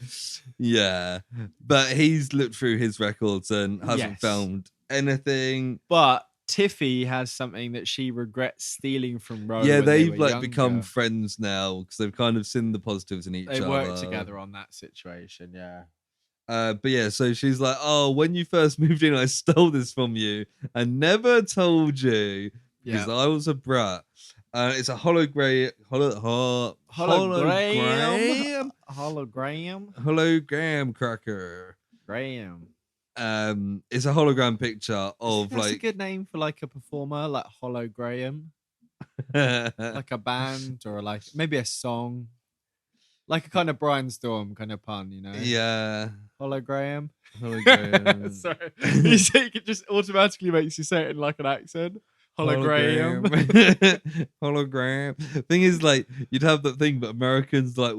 Yeah. But he's looked through his records and hasn't found anything. But Tiffy has something that she regrets stealing from Ro. Yeah, they've like become friends now because they've kind of seen the positives in each other. They work together on that situation, yeah. But yeah, so she's like, oh, when you first moved in, I stole this from you and never told you because I was a brat. It's a hologram cracker. Graham. It's a hologram picture of That's a good name for like a performer, like hologram, like a band or like maybe a song, like a kind of Brian Storm kind of pun, you know? Yeah. Hologram. Sorry, it just automatically makes you say it in like an accent. Hologram. Hologram. Thing is, like, you'd have that thing, but Americans like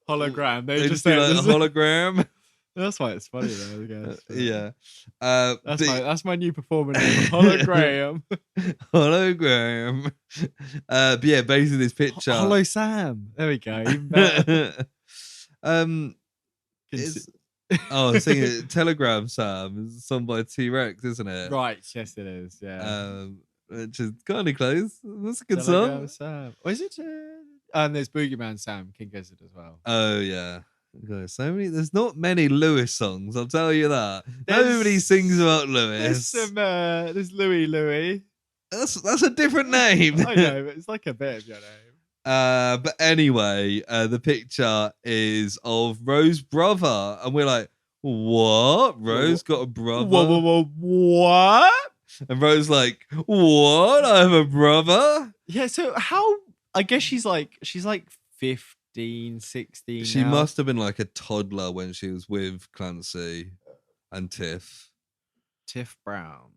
hologram. They just say like hologram. That's why it's funny though, I guess. Yeah. That's my new performer name. Hologram. Hologram. But yeah, basically this picture. Hello Sam. There we go. Even better. Singing it. Telegram Sam is a song by T-Rex, isn't it? Right, yes it is, yeah. Which is kind of close. That's a good Telegram song. Sam. Or is it? And there's Boogeyman Sam, King Gizzard as well. Oh yeah. So many. There's not many Lewis songs. I'll tell you that. Nobody sings about Lewis. There's Louis. That's a different name. I know, but it's like a bit of your name. But anyway, the picture is of Ro's brother, and we're like, "What? Ro's got a brother? What?" And Ro's like, "What? I have a brother?" Yeah. So how? I guess she's like 15, 16. She now. must have been like a toddler when she was with Clancy and Tiff Brown.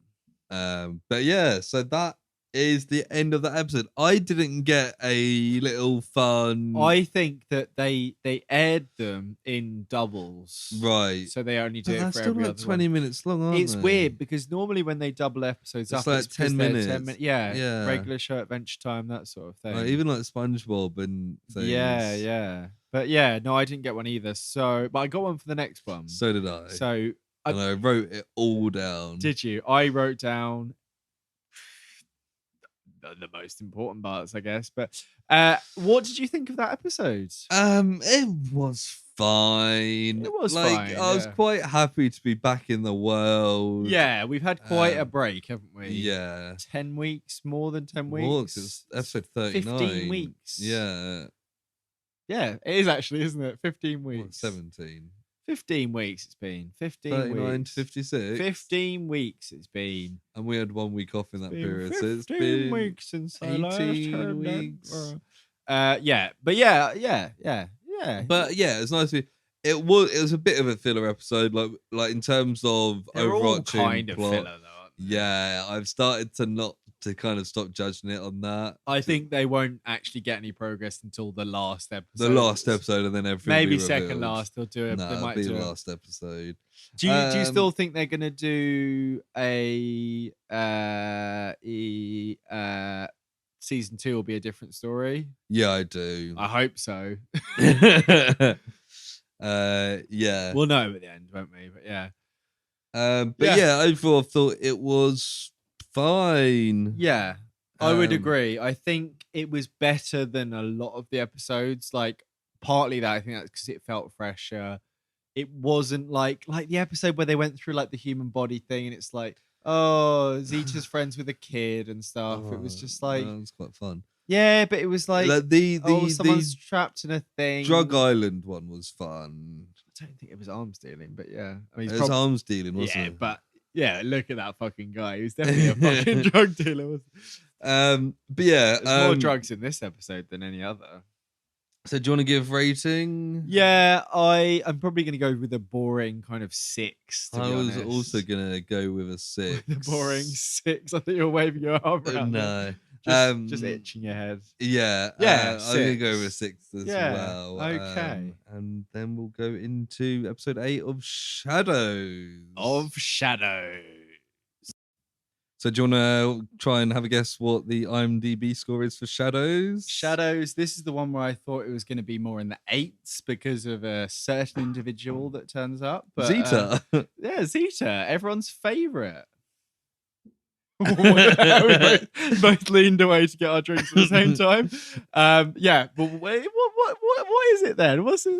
But yeah, so that is the end of the episode. I didn't get a little fun. I think that they aired them in doubles, right? So they only do it for still every like other 20 minutes long, aren't It's they? weird because normally when they double episodes It's up, like it's 10 minutes. 10 minutes. Yeah, Yeah. Regular show, Adventure Time, that sort of thing. Like, even like SpongeBob and things. Yeah. But yeah, no, I didn't get one either. But I got one for the next one. So did I. So and I wrote it all down. Did you? I wrote down the most important parts, I guess. But what did you think of that episode? It was fine. It was like, fine. I was quite happy to be back in the world. Yeah, we've had quite a break, haven't we? Yeah. 10 weeks, more than 10 weeks. More, 'cause it's episode 39. 15 weeks. Yeah. Yeah, it is actually, isn't it? 15 weeks. What, 17. 15 weeks it's been. 15 39 weeks. to 56. 15 weeks it's been. And we had 1 week off in that period. So it's 15 been weeks since 18 I last heard weeks. Yeah. But yeah. But yeah, it's nice to be. It was a bit of a filler episode, like in terms of They're overarching all kind plot. of filler, though. Yeah, I've started to kind of stop judging it on that. I think they won't actually get any progress until the last episode. The last episode, and then everything. Maybe will be second revealed. last. They'll do it. No, they might it'll be do the it. last episode. Do you still think they're gonna do a season 2 will be a different story? Yeah, I do. I hope so. Yeah. We'll know at the end, won't we? But yeah. But yeah, overall, I thought it was fine. Yeah, I would agree. I think it was better than a lot of the episodes. Like, partly that I think that's because it felt fresher. It wasn't like the episode where they went through like the human body thing, and it's like, oh, Zeta's friends with a kid and stuff. It was just like, it was quite fun. Yeah, but it was like someone's the trapped in a thing. Drug Island one was fun. I don't think it was arms dealing, but yeah, I mean, it was arms dealing, wasn't it? But Yeah, look at that fucking guy. He was definitely a fucking drug dealer. But yeah, There's more drugs in this episode than any other. So do you want to give rating? Yeah, I'm probably going to go with a boring kind of 6. To I be was honest. also gonna go with a 6. The boring 6. I think you're waving your arm around. No, just itching your head. Yeah, Yeah, I'm gonna go with a 6 as Yeah, well. okay. And then we'll go into episode 8 of Shadows. So do you want to try and have a guess what the IMDb score is for Shadows? Shadows. This is the one where I thought it was going to be more in the 8s because of a certain individual that turns up. But, Zeta. Yeah, Zeta. Everyone's favorite. We both leaned away to get our drinks at the same time. Yeah, but wait, what is it then? What's it?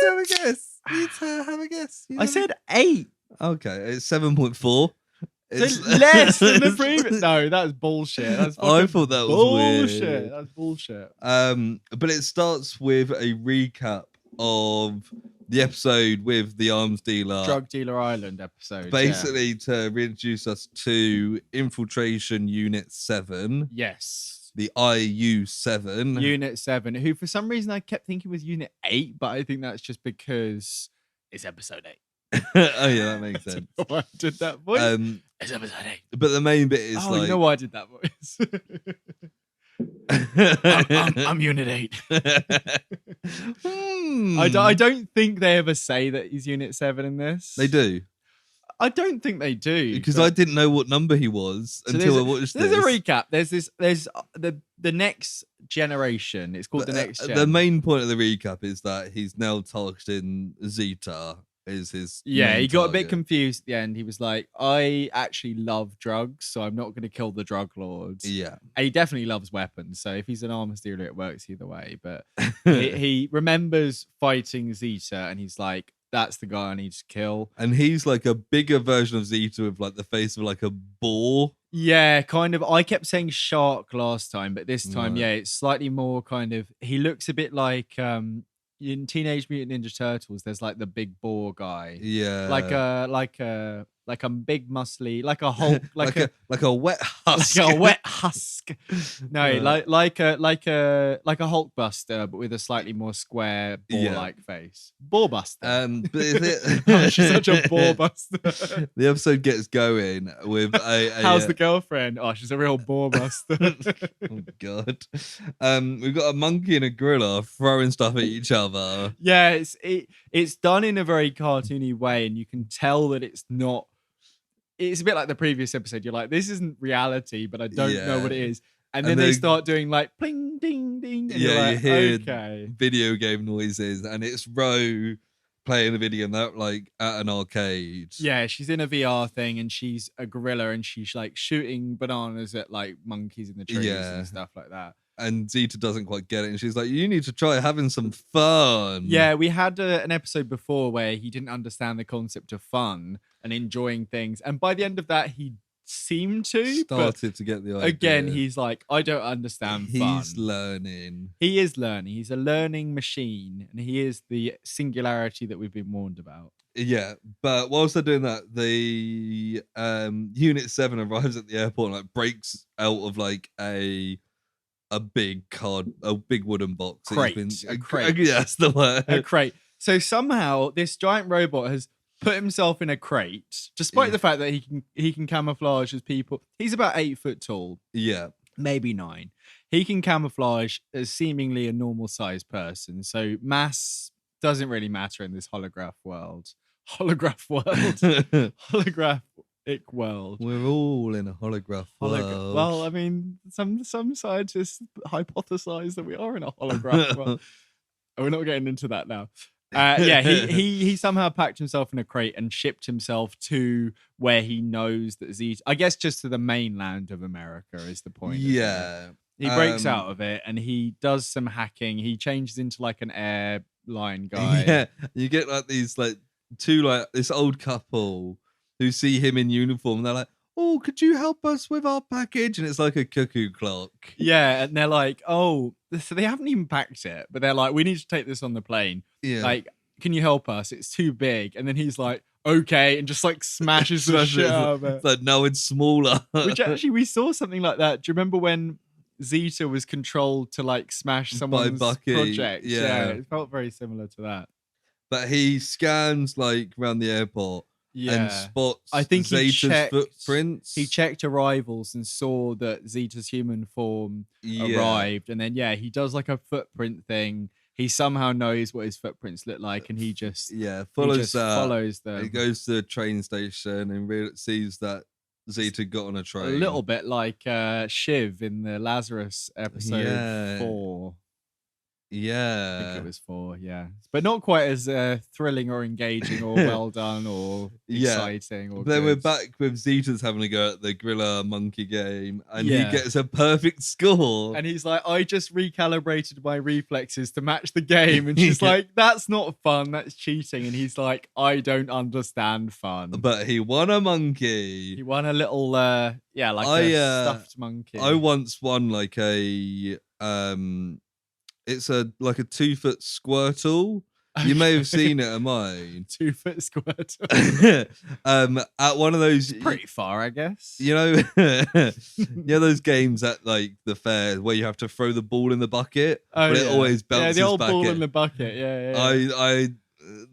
Have a guess. Have a guess. I said 8. Okay, it's 7.4. So less than the previous. No, that's bullshit. That's I thought that was bullshit. weird. That's bullshit. But it starts with a recap of the episode with the arms dealer, Drug Dealer Island episode. basically to reintroduce us to Infiltration Unit 7. Yes. The IU7. Unit 7, who for some reason I kept thinking was Unit 8, but I think that's just because it's episode 8. Oh yeah, that makes sense. Why I did that voice? It's episode 8. But the main bit is you know why I did that voice? I'm Unit 8. I don't think they ever say that he's Unit 7 in this. They do. I don't think they do. Because I didn't know what number he was until I watched this. There's a recap. There's the next generation. It's called the next gen. The main point of the recap is that he's now targeting Zeta is his he got a bit target. confused at the end. He was like, I actually love drugs, so I'm not going to kill the drug lords. Yeah. And he definitely loves weapons, so if he's an armor dealer, it works either way. But he remembers fighting Zeta, and he's like, that's the guy I need to kill. And he's like a bigger version of Zeta with like the face of like a boar. Yeah, kind of. I kept saying shark last time, but this time, it's slightly more kind of, he looks a bit like in Teenage Mutant Ninja Turtles, there's like the big boar guy. Yeah. Like a big muscly, like a Hulk, like a wet husk. Like a wet husk. No, like a Hulkbuster, but with a slightly more square boar-like face. Boarbuster. But is it she's such a boarbuster. The episode gets going with how's the girlfriend? Oh, she's a real boarbuster. Oh god. We've got a monkey and a gorilla throwing stuff at each other. Yeah, it's done in a very cartoony way, and you can tell that it's not. It's a bit like the previous episode. You're like, this isn't reality, but I don't know what it is. And then they start doing like pling, ding, ding. And you're like, you hear okay. video game noises, and it's Ro playing a video game that like at an arcade. Yeah, she's in a VR thing, and she's a gorilla, and she's like shooting bananas at like monkeys in the trees and stuff like that. And Zeta doesn't quite get it, and she's like, you need to try having some fun. Yeah, we had an episode before where he didn't understand the concept of fun and enjoying things, and by the end of that, he seemed to started to get the idea. Again, he's like, I don't understand fun. He's learning. He is learning. He's a learning machine, and he is the singularity that we've been warned about. Yeah, but whilst they're doing that, the Unit 7 arrives at the airport and like breaks out of like a big wooden box. Crate. A crate. Yeah, that's the word. A crate. So somehow this giant robot has put himself in a crate, despite the fact that he can camouflage as people. He's about 8 foot tall. Yeah. Maybe 9. He can camouflage as seemingly a normal sized person. So mass doesn't really matter in this holographic world. World. We're all in a holograph world. Well, I mean, some scientists hypothesize that we are in a holograph world. We're not getting into that now. He somehow packed himself in a crate and shipped himself to where he knows that Zeta, I guess just to the mainland of America is the point. Yeah. He breaks out of it and he does some hacking. He changes into like an airline guy. Yeah. You get like these like two like this old couple who see him in uniform and they're like, oh, could you help us with our package? And it's like a cuckoo clock. Yeah, and they're like, oh, so they haven't even packed it, but they're like, we need to take this on the plane. Yeah. Like, can you help us? It's too big. And then he's like, okay, and just like smashes the shit out of it. But no, it's smaller. Which actually we saw something like that. Do you remember when Zeta was controlled to like smash someone's Bucky, project? yeah. It felt very similar to that. But he scans like around the airport and spots I think Zeta's footprints. He checked arrivals and saw that Zeta's human form arrived, and then he does like a footprint thing. He somehow knows what his footprints look like, and he just follows them. He goes to the train station and sees that Zeta got on a train. A little bit like Shiv in the Lazarus episode 4. Yeah, I think it was 4, but not quite as thrilling or engaging or well done or exciting. Or then we're back with Zeta's having a go at the gorilla monkey game, and he gets a perfect score. And he's like, I just recalibrated my reflexes to match the game, and she's like, that's not fun, that's cheating. And he's like, I don't understand fun. But he won a monkey. He won a little a stuffed monkey. I once won like a it's like a 2-foot Squirtle. Okay. You may have seen it at mine. 2-foot Squirtle. At one of those, it's pretty far, I guess. You know, those games at like the fair where you have to throw the ball in the bucket, but it always bounces back. Yeah, the old ball in the bucket. Yeah.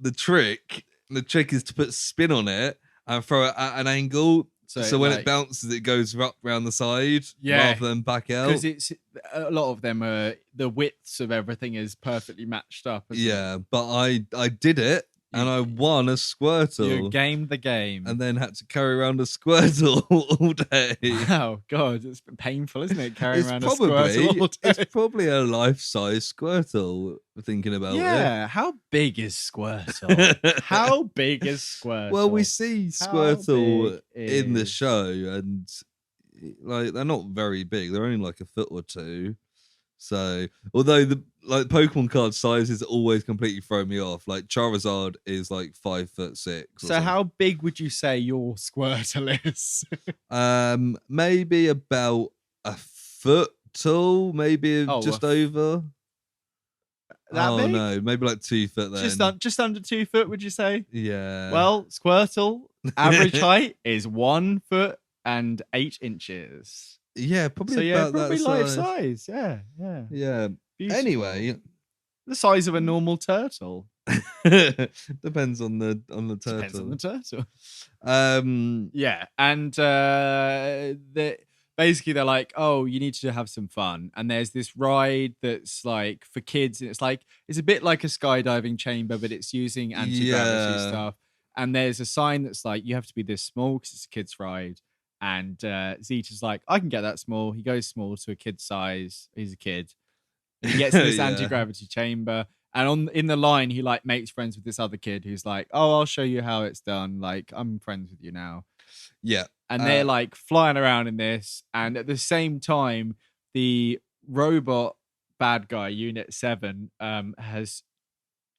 The trick is to put spin on it and throw it at an angle. So when it bounces, it goes up around the side rather than back out. Because it's a lot of them are the widths of everything is perfectly matched up. But I did it and I won a Squirtle. You gamed the game. And then had to carry around a Squirtle all day. Oh, God. It's been painful, isn't it? Carrying around a Squirtle all day. It's probably a life-size Squirtle, thinking about it. Yeah. How big is Squirtle? How big is Squirtle? Well, we see Squirtle in the show, and like they're not very big. They're only like a foot or two. So, although the Pokemon card sizes always completely throw me off. Like Charizard is like 5'6". So, how big would you say your Squirtle is? Maybe about a foot tall, maybe just over. That big? No, maybe like 2 foot then. Just under 2 foot, would you say? Yeah. Well, Squirtle average height is 1 foot and 8 inches. Yeah, probably about probably that life size. size. Yeah. Beautiful. Anyway, the size of a normal turtle. Depends on the turtle. Depends on the turtle. And basically they're like, oh, you need to have some fun. And there's this ride that's like for kids, and it's a bit like a skydiving chamber, but it's using anti-gravity stuff. And there's a sign that's like, you have to be this small because it's a kid's ride. And Zeta's like, I can get that small. He goes small to a kid's size. He's a kid. And he gets in this anti-gravity chamber. And in the line, he like makes friends with this other kid who's like, oh, I'll show you how it's done. Like, I'm friends with you now. Yeah. And they're like flying around in this. And at the same time, the robot bad guy, Unit 7, has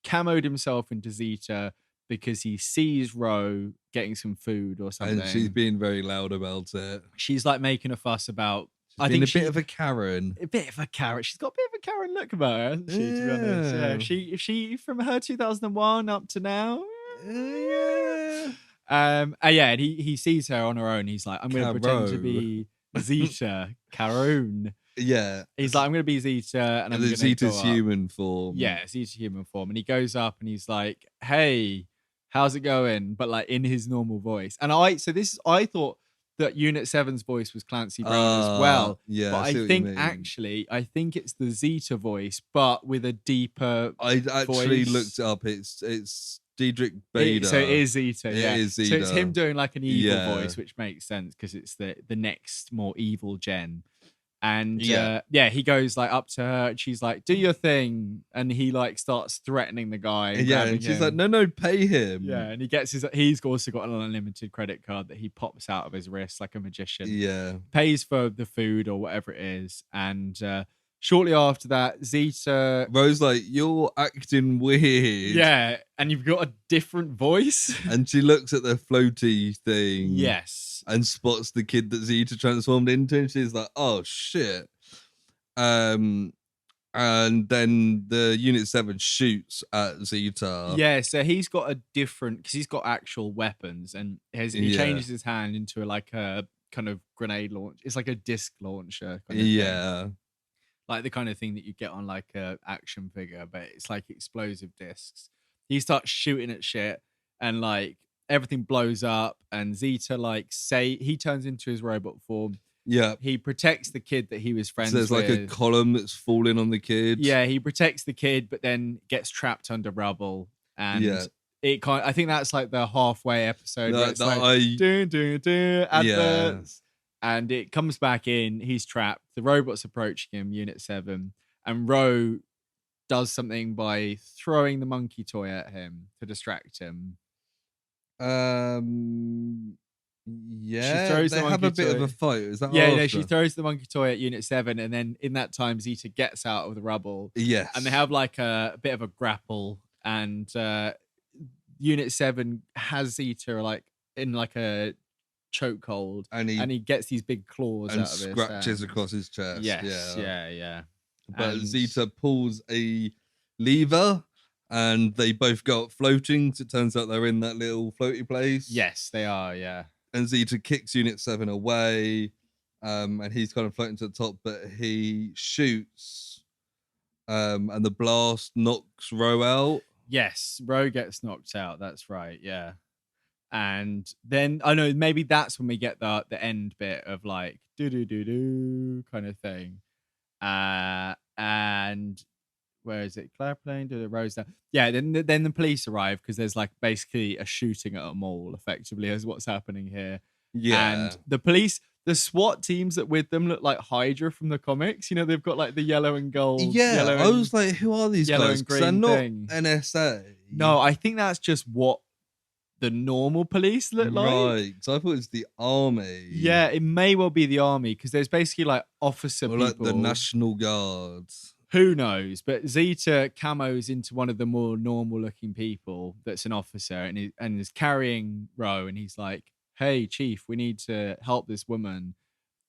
camoed himself into Zeta because he sees Ro getting some food or something. And she's being very loud about it. She's like making a fuss about... I think a bit of a Karen. A bit of a Karen. She's got a bit of a Karen look about her, hasn't she, to be honest? Yeah. If she from her 2001 up to now... And he sees her on her own. He's like, I'm going to pretend to be Zeta. Karun. Yeah. He's like, I'm going to be Zeta. And I'm going to Zeta's human form. Yeah, Zeta's human form. And he goes up and he's like, hey... how's it going? But like in his normal voice. And I thought that Unit 7's voice was Clancy Brown as well. Yeah. But I think it's the Zeta voice, but with a deeper I actually looked up. It's Diedrich Bader. So it is Zeta. Yeah. It is Zeta. So it's him doing like an evil voice, which makes sense because it's the next more evil gen. And he goes like up to her and she's like, do your thing. And he like starts threatening the guy. And she's like, no, pay him. Yeah. And he's also got an unlimited credit card that he pops out of his wrist like a magician. Yeah. Pays for the food or whatever it is. And shortly after that, Zeta... Ro's like, you're acting weird. Yeah. And you've got a different voice. And she looks at the floaty thing. Yes. And spots the kid that Zeta transformed into, and she's like, "Oh shit!" And And then the Unit 7 shoots at Zeta. Yeah, so he's got a different, because he's got actual weapons, and he Yeah. changes his hand into like a kind of grenade launch. It's like a disc launcher kind of thing, Yeah. like the kind of thing that you get on like a action figure, but it's like explosive discs. He starts shooting at shit, and like everything blows up, and Zeta he turns into his robot form. Yeah. He protects the kid that he was friends So there's with. like a column that's falling on the kid. Yeah, he protects the kid, but then gets trapped under rubble. And Yeah. I think that's like the halfway episode where it's Yeah. adverts. And it comes back in, he's trapped. The robot's approaching him, Unit 7, and Ro does something by throwing the monkey toy at him to distract him. Yeah, she throws they have a bit of a fight. Is that no, she throws the monkey toy at Unit 7, and then in that time Zeta gets out of the rubble. Yes. And they have like a bit of a grapple, and Unit 7 has Zeta like in like a chokehold, and he gets these big claws and out of his scratches across his chest. Yes, yeah. But Zeta pulls a lever, and they both go up floating. So it turns out they're in that little floaty place. Yes, they are. Yeah. And Zeta kicks Unit 7 away, and he's kind of floating to the top, but he shoots, and the blast knocks Ro out. Yes, Ro gets knocked out. That's right. Yeah. And then I know maybe that's when we get the end bit of like do kind of thing. And where is it? Clairplane, do the Rose down. Yeah, then the police arrive because there's like basically a shooting at a mall, effectively, is what's happening here. Yeah. And the police, the SWAT teams that with them look like Hydra from the comics. You know, they've got like the yellow and gold. Yeah, I was like, who are these guys? Because they're not NSA. No, I think that's just what the normal police look like. Right, so I thought it was the army. Yeah, it may well be the army because there's basically like officer or people. like the National Guard. Who knows? But Zeta camos into one of the more normal looking people that's an officer and is carrying Ro, and he's like, hey, chief, we need to help this woman.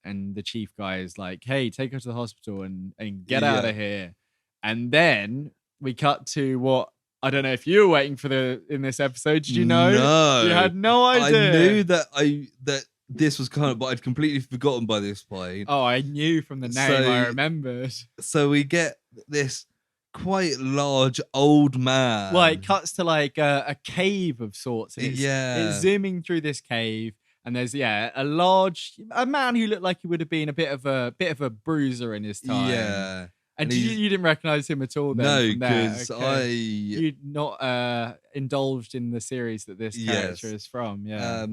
And the chief guy is like, hey, take her to the hospital and get out of here. And then we cut to what, I don't know if you were waiting for in this episode. Did you know? No. You had no idea. I knew that this was kind of, but I'd completely forgotten by this point. Oh, I knew from the name. I remembered. So we get this quite large old man. Well, it cuts to like a cave of sorts. And it's zooming through this cave, and there's a man who looked like he would have been a bit of a bruiser in his time. Yeah. And you didn't recognize him at all then? No, because you'd not indulged in the series that this character is from. Yeah.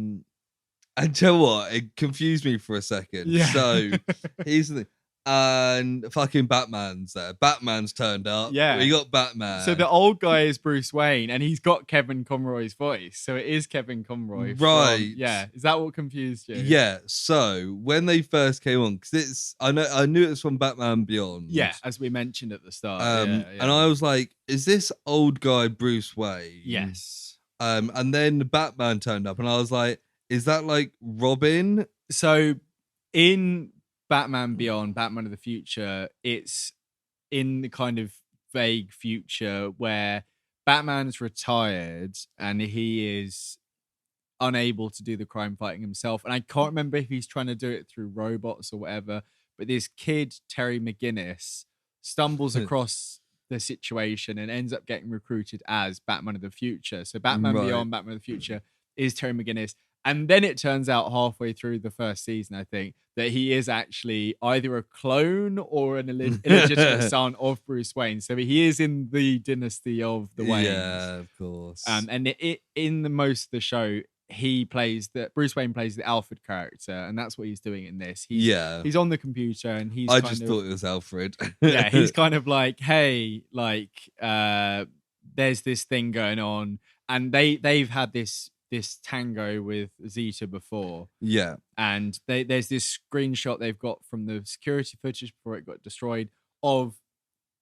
And tell you what, it confused me for a second. Yeah. So here's the thing. And fucking Batman's there. Batman's turned up. Yeah. We got Batman. So the old guy is Bruce Wayne, and he's got Kevin Conroy's voice. So it is Kevin Conroy. Right. Is that what confused you? Yeah. So when they first came on, because I knew it was from Batman Beyond. Yeah, as we mentioned at the start. And I was like, is this old guy Bruce Wayne? Yes. And then Batman turned up, and I was like, is that like Robin? So in Batman Beyond, Batman of the Future, it's in the kind of vague future where Batman's retired and he is unable to do the crime fighting himself. And I can't remember if he's trying to do it through robots or whatever, but this kid, Terry McGinnis, stumbles across the situation and ends up getting recruited as Batman of the Future. So Batman Beyond, Batman of the Future is Terry McGinnis. And then it turns out halfway through the first season, I think, that he is actually either a clone or an illegitimate son of Bruce Wayne. So he is in the dynasty of the Waynes. Yeah, of course. And in the most of the show, Bruce Wayne plays the Alfred character, and that's what he's doing in this. He's on the computer, and I just thought it was Alfred. Yeah, he's kind of like, hey, like, there's this thing going on, and they've had this tango with Zeta before. Yeah. And there's this screenshot they've got from the security footage before it got destroyed of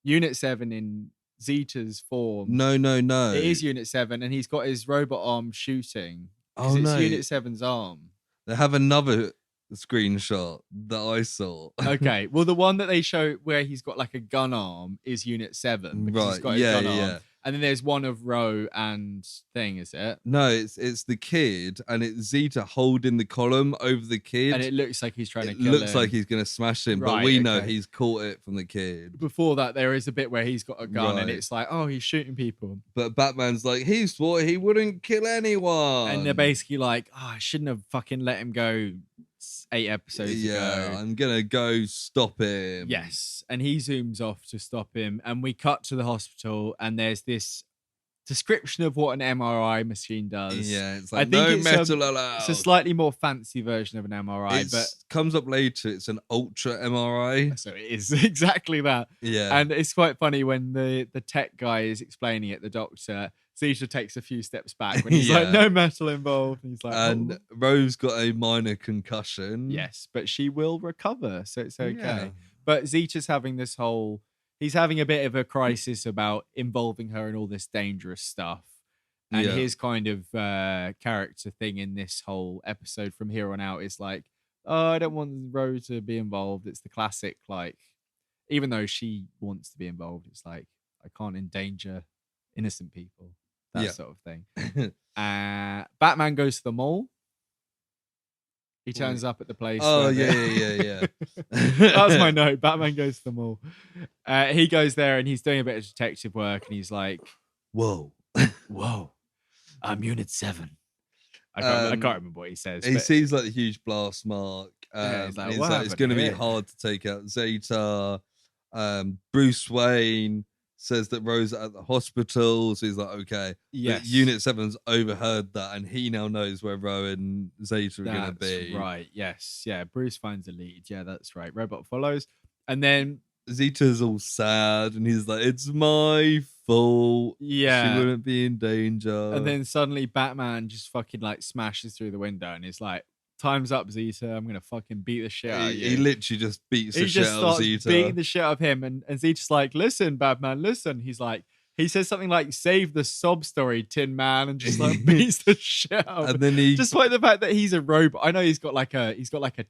Unit 7 in Zeta's form. No. It is Unit 7, and he's got his robot arm shooting. Oh, it's no. Unit 7's arm. They have another screenshot that I saw. Okay, well, the one that they show where he's got like a gun arm is Unit 7 because he's Right, got a yeah, gun arm. yeah. And then there's one of Ro and Thing, is it? No, it's the kid, and it's Zeta holding the column over the kid. And it looks like he's trying to It kill him. looks like he's gonna smash him, but Right, we know okay. he's caught it from the kid. Before that, there is a bit where he's got a gun and Right. it's like, oh, he's shooting people. But Batman's like, he swore he wouldn't kill anyone. And they're basically like, oh, I shouldn't have fucking let him go 8 episodes ago. I'm gonna go stop him. Yes. And he zooms off to stop him. And we cut to the hospital and there's this description of what an MRI machine does. Yeah, it's I like, think no it's metal allowed. It's a slightly more fancy version of an MRI, It but comes up later. It's an ultra MRI. so it is exactly that. Yeah. And it's quite funny when the tech guy is explaining it, the doctor, Zeta takes a few steps back when he's like, no metal involved. And he's like, and oh. Rose got a minor concussion. Yes, but she will recover, so it's okay. Yeah. But Zeta's having this whole, he's having a bit of a crisis about involving her in all this dangerous stuff. And his kind of character thing in this whole episode from here on out is like, oh, I don't want Rose to be involved. It's the classic, like, even though she wants to be involved, it's like, I can't endanger innocent people. That sort of thing. Batman goes to the mall. He turns up at the place. Oh, yeah. That's my note. Batman goes to the mall. He goes there and he's doing a bit of detective work and he's like, whoa. I'm Unit 7. I can't remember what he says. He sees like a huge blast mark. He's like, it's going to be hard to take out Zeta. Bruce Wayne says that Rose is at the hospital. So he's like, okay. Yes. But Unit 7's overheard that and he now knows where Ro and Zeta are going to be. Right. Yes. Yeah. Bruce finds a lead. Yeah, that's right. Robot follows. And then Zeta's all sad and he's like, it's my fault. Yeah. She wouldn't be in danger. And then suddenly Batman just fucking like smashes through the window and he's like, time's up, Zeta. I'm gonna fucking beat the shit out of you. He literally just beats the shit out of Zeta. Beating the shit out of him, and Zeta's like, listen, Batman, listen. He's like, he says something like, save the sob story, Tin Man, and just like beats the shit out of him. And then he despite the fact that he's a robot. I know he's got like a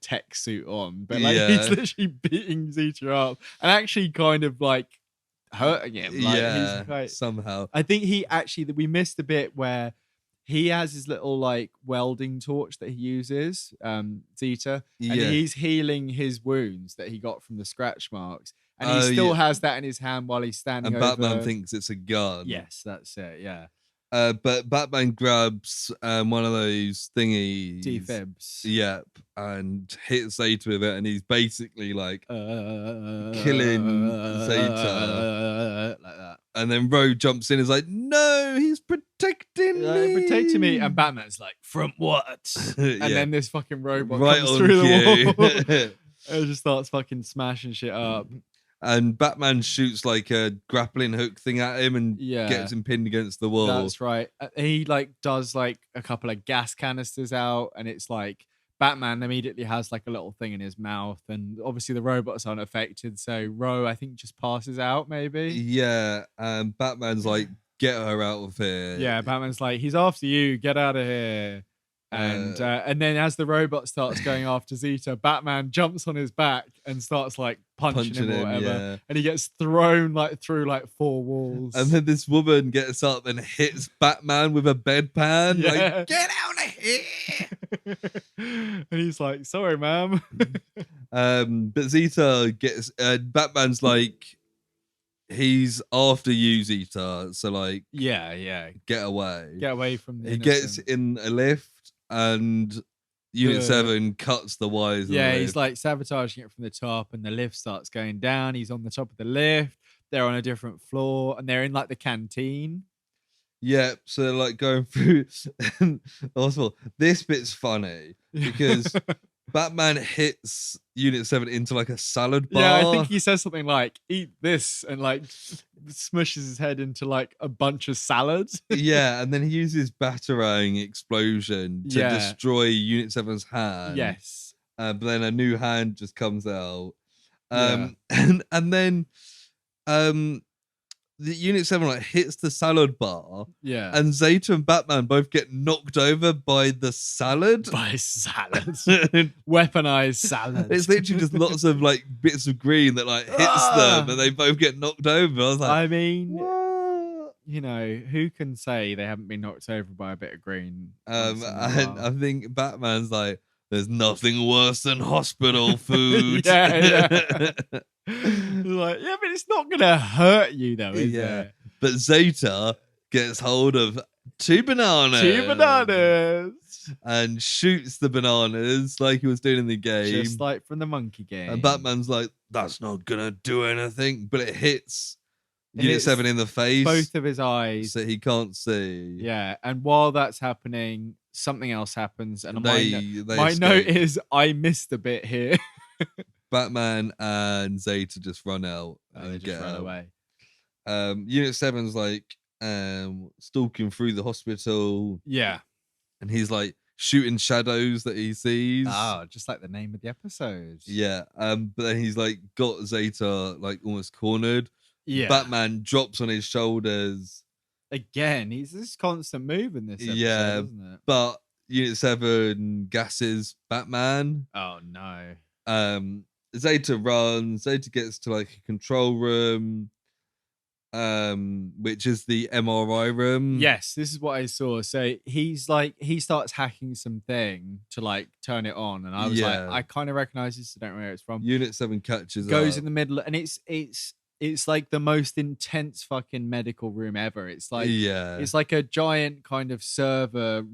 tech suit on, but like he's literally beating Zeta up and actually kind of like hurting him. Like, he's somehow. I think we missed a bit where he has his little like welding torch that he uses, Zeta, and he's healing his wounds that he got from the scratch marks. And he still has that in his hand while he's standing over. And Batman thinks it's a gun. Yes, that's it, yeah. But Batman grabs one of those thingies. Defibs. Yep. And hits Zeta with it. And he's basically like killing Zeta. Like that. And then Ro jumps in and is like, no, he's protecting me. Protecting me. And Batman's like, from what? And then this fucking robot comes through cue. the wall. And it just starts fucking smashing shit up. And Batman shoots like a grappling hook thing at him and gets him pinned against the wall. That's right. He like does like a couple of gas canisters out, and it's like Batman immediately has like a little thing in his mouth, and obviously the robots aren't affected. So Ro, I think, just passes out. Maybe. Yeah. And Batman's like, get her out of here. Yeah. Batman's like, he's after you. Get out of here. And then as the robot starts going after Zeta, Batman jumps on his back and starts like punching him or whatever. And he gets thrown like through like 4 walls. And then this woman gets up and hits Batman with a bedpan. Like, get out of here. And he's like, sorry, ma'am. But Zeta gets Batman's like, he's after you, Zeta. So like, get away He from the innocent. gets in a lift. And Unit 7 cuts the wires. Yeah, he's like sabotaging it from the top, and the lift starts going down. He's on the top of the lift. They're on a different floor, and they're in like the canteen. Yeah, so they're like going through. Also, this bit's funny because Batman hits Unit 7 into like a salad bar. Yeah, I think he says something like, eat this, and like smushes his head into like a bunch of salad. Yeah, and then he uses Batarang explosion to destroy Unit 7's hand. Yes. But then a new hand just comes out. And then the Unit 7 like hits the salad bar, Yeah. and Zeta and Batman both get knocked over by the salad. By salad. Weaponized salad. It's literally just lots of like bits of green that like hits them, and they both get knocked over. I was like, I mean, what? you know, who can say they haven't been knocked over by a bit of green? And I think Batman's like, there's nothing worse than hospital food. Yeah. Like, yeah, but it's not gonna hurt you though, is it? But Zeta gets hold of 2 bananas. 2 bananas. And shoots the bananas like he was doing in the game. Just like from the monkey game. And Batman's like, that's not gonna do anything. But it hits Unit 7 in the face. Both of his eyes. So he can't see. Yeah. And while that's happening, something else happens. And They my note is, I missed a bit here. Batman and Zeta just run out and they just run away. Unit 7's like stalking through the hospital. Yeah. And he's like shooting shadows that he sees. Oh, just like the name of the episode. Yeah. But then he's like got Zeta like almost cornered. Yeah. Batman drops on his shoulders. Again, he's this constant move in this episode, isn't it? But Unit 7 gasses Batman. Oh no. Zeta runs. Zeta gets to like a control room, which is the MRI room. Yes, this is what I saw. So he's like, he starts hacking something to like turn it on, and I was like, I kind of recognize this. I don't know where it's from. Unit 7 catches goes up. In the middle, and it's like the most intense fucking medical room ever. It's like, it's like a giant kind of circular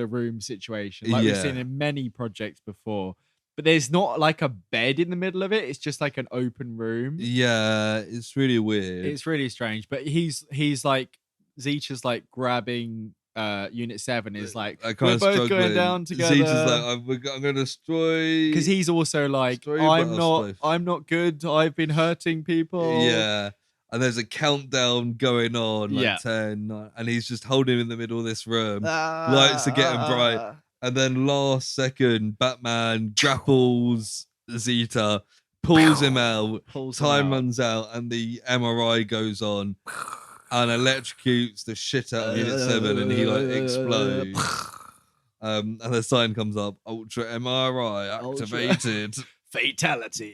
room situation, like we've seen in many projects before. But there's not like a bed in the middle of it. It's just like an open room. Yeah, it's really weird. It's really strange. But he's like, Zeta's like grabbing Unit 7 is like, we're both going down together. Zeta's like, I'm going to destroy. Because he's also like, I'm not good. I've been hurting people. Yeah. And there's a countdown going on, like 10, 9, and he's just holding him in the middle of this room. Lights are getting bright. And then last second, Batman grapples Zeta, pulls him out, time runs out, and the MRI goes on and electrocutes the shit out of Unit 7, and he like explodes. And the sign comes up, Ultra MRI activated. Fatality.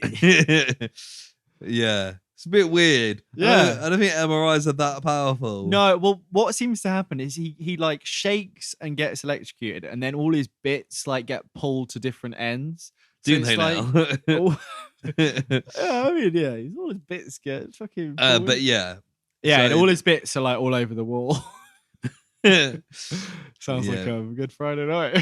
Yeah. It's a bit weird. Yeah. I don't think MRIs are that powerful. No, well, what seems to happen is he like shakes and gets electrocuted, and then all his bits like get pulled to different ends. Do they now? I mean, yeah, he's all his bits get fucking pulled. But yeah. Yeah, and all his bits are like all over the wall. Sounds like a good Friday night.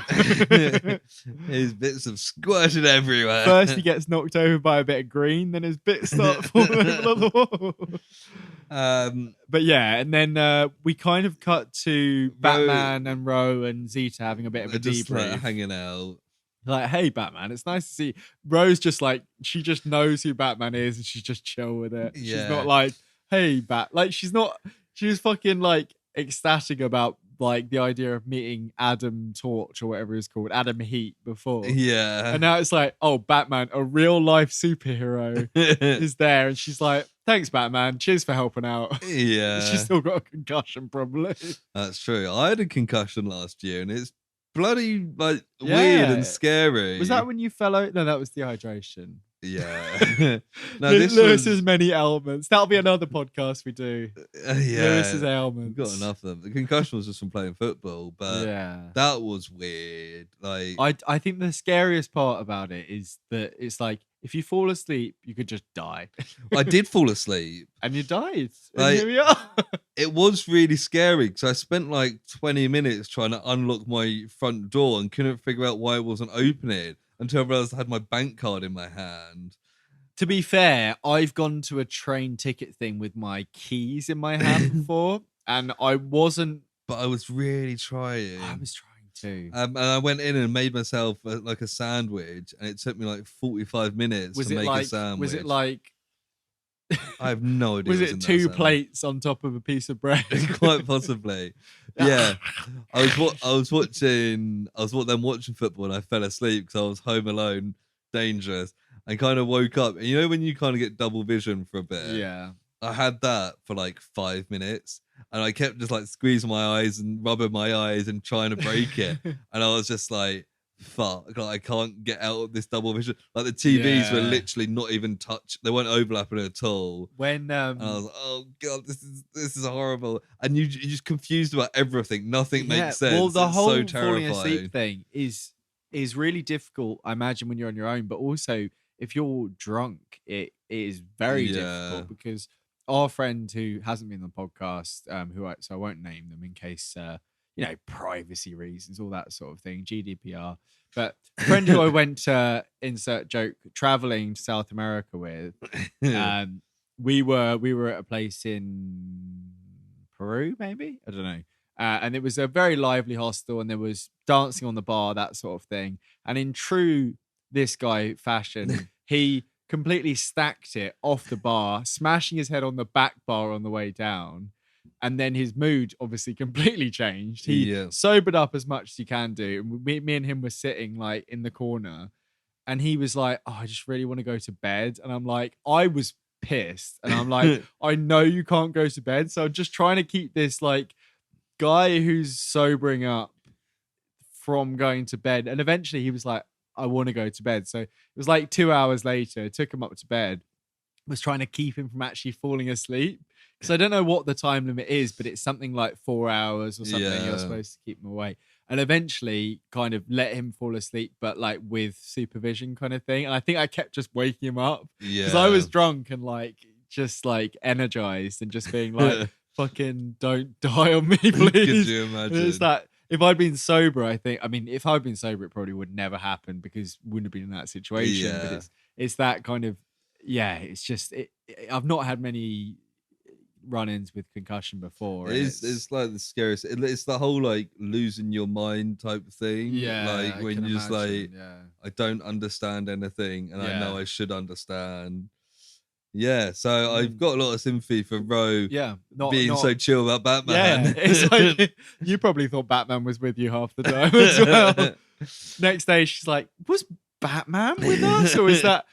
His bits have squirted everywhere. First he gets knocked over by a bit of green, then his bits start falling over the wall. But yeah, and then we kind of cut to Batman and Ro and Zeta having a bit of a debrief. Like hanging out. Like, hey Batman, it's nice to see. Ro's just like, she just knows who Batman is and she's just chill with it. Yeah. She's not like, hey like she was fucking like ecstatic about like the idea of meeting Adam Torch or whatever he's called, Adam Heat before. Yeah. And now it's like, oh, Batman, a real life superhero is there. And she's like, thanks, Batman. Cheers for helping out. Yeah. She's still got a concussion, probably. That's true. I had a concussion last year and it's bloody like weird and scary. Was that when you fell out? No, that was dehydration. Yeah. No, Lewis's many ailments. That'll be another podcast we do. Lewis's ailments. We've got enough of them. The concussion was just from playing football, but that was weird. Like, I think the scariest part about it is that it's like, if you fall asleep, you could just die. I did fall asleep. And you died. Like, and here we are. It was really scary because I spent like 20 minutes trying to unlock my front door and couldn't figure out why it wasn't opening until I realized I had my bank card in my hand. To be fair, I've gone to a train ticket thing with my keys in my hand before, and I wasn't. But I was really trying. I was trying too. And I went in and made myself like a sandwich, and it took me like 45 minutes to make a sandwich. Was it like? I have no idea. Was it two plates on top of a piece of bread? Quite possibly. Yeah. I was watching football and I fell asleep because I was home alone, dangerous, and kind of woke up. And you know when you kind of get double vision for a bit? Yeah. I had that for like 5 minutes, and I kept just like squeezing my eyes and rubbing my eyes and trying to break it, and I was just like, fuck, like, I can't get out of this double vision. Like the TVs were Yeah. literally not even they weren't overlapping at all. When And I was like, oh god, this is horrible. And you're just confused about everything. Nothing makes sense. Well, the It's whole so falling terrifying. asleep thing is really difficult, I imagine, when you're on your own, but also if you're drunk, it is very difficult, because our friend who hasn't been on the podcast, so I won't name them in case privacy reasons, all that sort of thing, GDPR. But a friend who I went to, insert joke, traveling to South America with, we were at a place in Peru, maybe, I don't know. And it was a very lively hostel, and there was dancing on the bar, that sort of thing. And in true this guy fashion, he completely stacked it off the bar, smashing his head on the back bar on the way down. And then his mood obviously completely changed. He sobered up as much as he can do. Me and him were sitting like in the corner, and he was like, "Oh, I just really want to go to bed." And I'm like, I was pissed, and I'm like, I know you can't go to bed, so I'm just trying to keep this like guy who's sobering up from going to bed. And eventually he was like, I want to go to bed. So it was like 2 hours later, took him up to bed, was trying to keep him from actually falling asleep, because I don't know what the time limit is, but it's something like 4 hours or something. You're supposed to keep him away, and eventually kind of let him fall asleep, but like with supervision kind of thing. And I think I kept just waking him up because I was drunk and like just like energized and just being like, fucking don't die on me, please. Could you imagine? It's that if I'd been sober, if I'd been sober, it probably would never happen, because wouldn't have been in that situation. But it's that kind of, it's just I've not had many run-ins with concussion before. It's like the scariest. It's the whole like losing your mind type thing. Like when you're just like, I don't understand anything, and I know I should understand. Yeah, so I've got a lot of sympathy for Ro being so chill about Batman. Yeah, it's like, you probably thought Batman was with you half the time as well. Next day, she's like, was Batman with us? Or is that...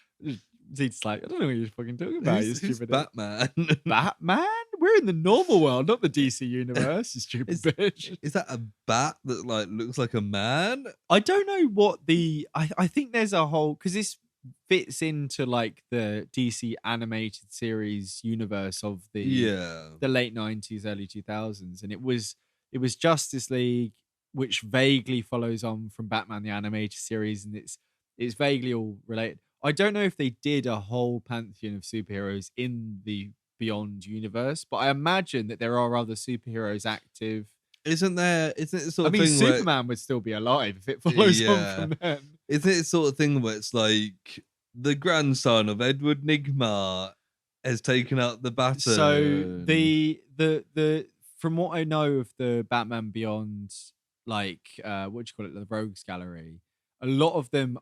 Zeta's like, I don't know what you're fucking talking about, you stupid... Batman? Batman? We're in the normal world, not the DC universe, you stupid bitch. Is that a bat that like looks like a man? I don't know what the... I think there's a whole... Because this fits into like the DC animated series universe of the late 90s, early 2000s, and it was Justice League, which vaguely follows on from Batman the animated series, and it's vaguely all related. I don't know if they did a whole pantheon of superheroes in the Beyond universe, but I imagine that there are other superheroes active. Isn't it sort of thing Superman would still be alive if it follows on from them. Isn't it sort of thing where it's like the grandson of Edward Nygma has taken up the baton? So the from what I know of the Batman Beyond, like what do you call it, the Rogues Gallery, a lot of them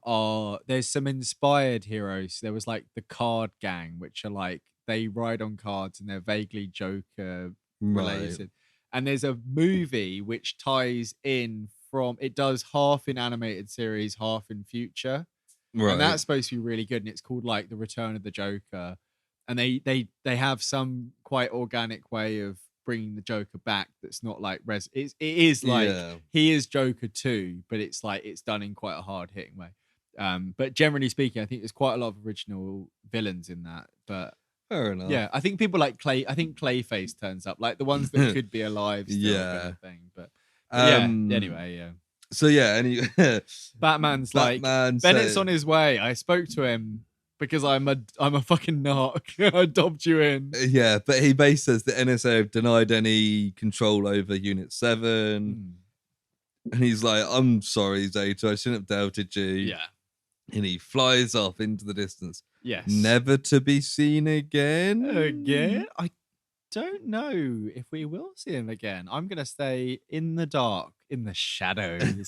there's some inspired heroes. There was like the Card Gang, which are like, they ride on cards and they're vaguely Joker related. Right. And there's a movie which ties in it does half in animated series, half in future. Right. And that's supposed to be really good. And it's called like The Return of the Joker. And they have some quite organic way of bringing the Joker back. That's not like it is like he is Joker too, but it's like it's done in quite a hard hitting way. But generally speaking, I think there's quite a lot of original villains in that. But fair enough. Yeah, I think people like I think Clayface turns up, like the ones that could be alive still, kind of thing. But anyway, So Batman's like, Bennett's on his way. I spoke to him because I'm a fucking narc. I dobbed you in. Yeah, but he basically says the NSA have denied any control over Unit 7. And he's like, I'm sorry, Zeta, I shouldn't have doubted you. Yeah. And he flies off into the distance. Yes. Never to be seen again. Again? I don't know if we will see him again. I'm going to stay in the dark, in the shadows.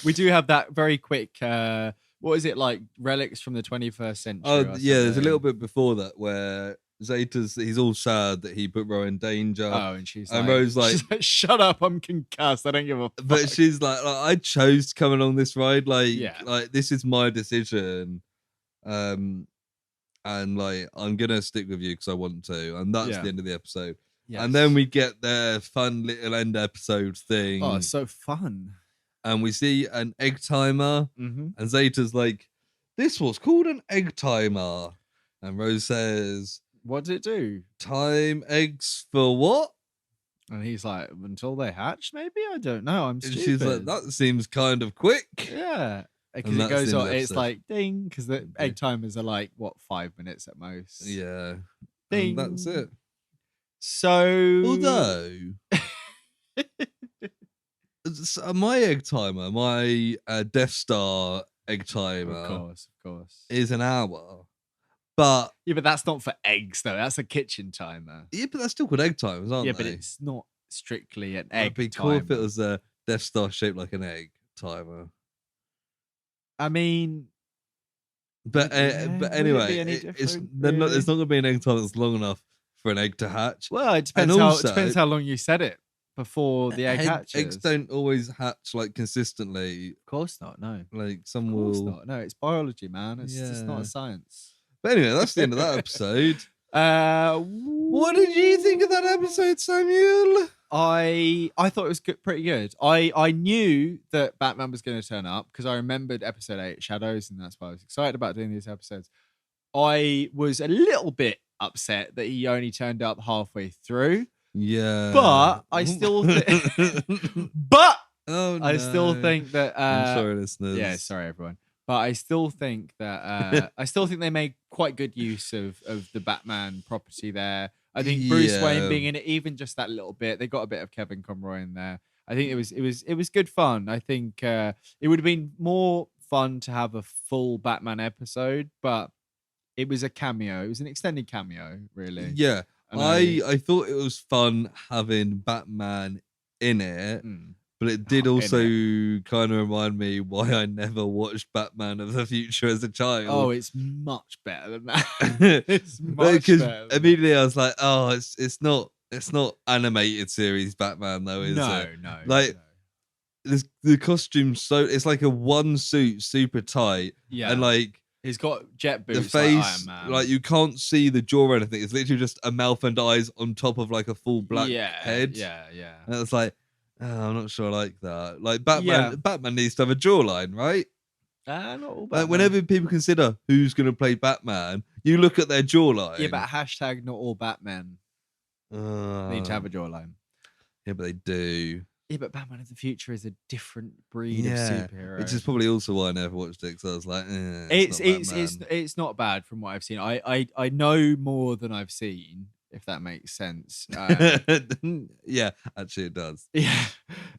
We do have that very quick, what is it, like relics from the 21st century? There's a little bit before that where he's all sad that he put Ro in danger. Oh, and she's Ro's like, shut up, I'm concussed, I don't give a fuck. But she's like, I chose to come along this ride. Like this is my decision. And and like I'm gonna stick with you because I want to, and that's Yeah. the end of the episode. Yes. And then we get their fun little end episode thing. Oh, it's so fun. And we see an egg timer, Mm-hmm. and Zeta's like, "This was called an egg timer," and Rose says, What did it do? "Time eggs for what?" And he's like, until they hatch, maybe? I don't know. I'm And stupid. she's like, "That seems kind of quick." Yeah. Because And it that's goes the end of on, the it's episode. like ding, because the egg timers are like, what, 5 minutes at most? Yeah. Ding. And that's it. So. Although, my egg timer, my Death Star egg timer, Of course. is an hour. But Yeah, but that's not for eggs, though. That's a kitchen timer. yeah, but that's still called egg timers, aren't Yeah, they? but it's not strictly an It'd egg be cool timer. if it was a Death Star shaped like an egg timer. I mean, But would it be anyway, any it's different, it's not going to be an egg timer that's long enough for an egg to hatch. well, it And depends how long you set it before the egg hatches. Eggs don't always hatch like consistently. Of course not. No. Like some Of course will. not. No, it's biology, man. It's just not Yeah. a science. But anyway, that's the end of that episode. What What did you think of that episode, Samuel? I thought it was pretty good. I knew that Batman was going to turn up because I remembered episode 8, Shadows, and that's why I was excited about doing these episodes. I was a little bit upset that he only turned up halfway through, Yeah. but I still but oh, no. I still think that I'm sorry, listeners. yeah, sorry everyone. But I still think that they made quite good use of the Batman property there. I think Bruce Wayne being in it, even just that little bit, they got a bit of Kevin Conroy in there. I think it was good fun. I think it would have been more fun to have a full Batman episode, but it was a cameo. It was an extended cameo, really. Yeah. And I thought it was fun having Batman in it. But it did also kind of remind me why I never watched Batman of the Future as a child. Oh, it's much better than that. It's much better. Immediately I was like, oh, it's not animated series Batman though, is it? No. Like the costume's it's like a one suit, super tight. Yeah. And like he's got jet boots. The face, like Iron Man. like you can't see the jaw or anything. It's literally just a mouth and eyes on top of like a full black head. Yeah. And it's like, oh, I'm not sure I like that. Like Batman needs to have a jawline, right? Not all Batman. Like whenever people consider who's going to play Batman, you look at their jawline. Yeah, but hashtag not all Batmen need to have a jawline. Yeah, but they do. Yeah, but Batman of the Future is a different breed of superhero. Which is probably also why I never watched it, because I was like, it's not bad from what I've seen. I know more than I've seen, if that makes sense. Yeah, actually it does. Yeah.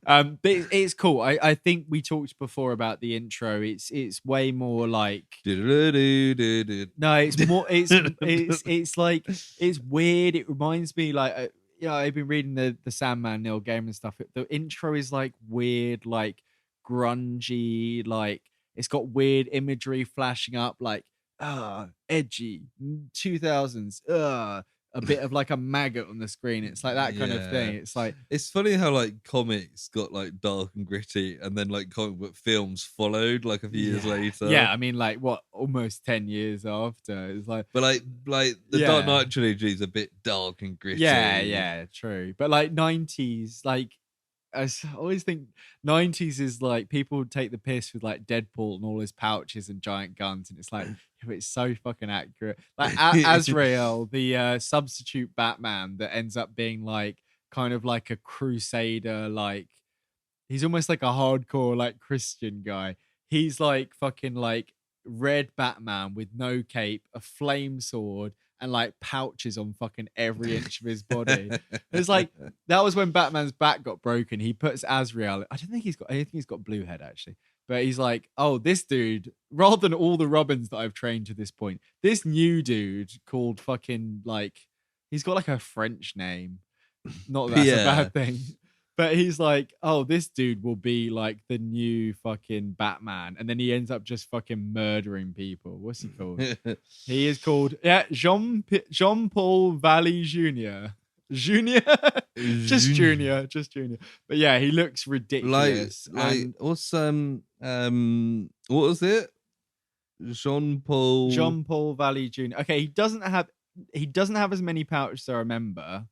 But it's cool. I think we talked before about the intro. It's way more like no, it's more it's like it's weird. It reminds me like I've been reading the Sandman Neil Gaiman stuff. The intro is like weird, like grungy, like it's got weird imagery flashing up, like edgy 2000s, a bit of like a maggot on the screen. It's like that kind of thing. It's like it's funny how like comics got like dark and gritty, and then like comic book films followed like a few years later. Yeah, I mean like what, almost 10 years after. It's like, but like the Dark Knight trilogy is a bit dark and gritty. Yeah, true. But like 90s, like I always think 90s is like people take the piss with like Deadpool and all his pouches and giant guns, and it's like it's so fucking accurate. Like Azrael, the substitute Batman that ends up being like kind of like a crusader, like he's almost like a hardcore like Christian guy. He's like fucking like red Batman with no cape, a flame sword, and like pouches on fucking every inch of his body. It's like that was when Batman's back got broken. He puts Azrael. I think he's got blue head actually. But he's like, oh, this dude, rather than all the Robins that I've trained to this point, this new dude called fucking like, he's got like a French name. Not that that's a bad thing. But he's like, oh, this dude will be like the new fucking Batman. And then he ends up just fucking murdering people. What's he called? He is called, Jean-Paul Valley Jr. Just Junior. But yeah, he looks ridiculous. Like what's what was it? Jean-Paul. Jean-Paul Valley Jr. Okay, he doesn't have as many pouches as I remember.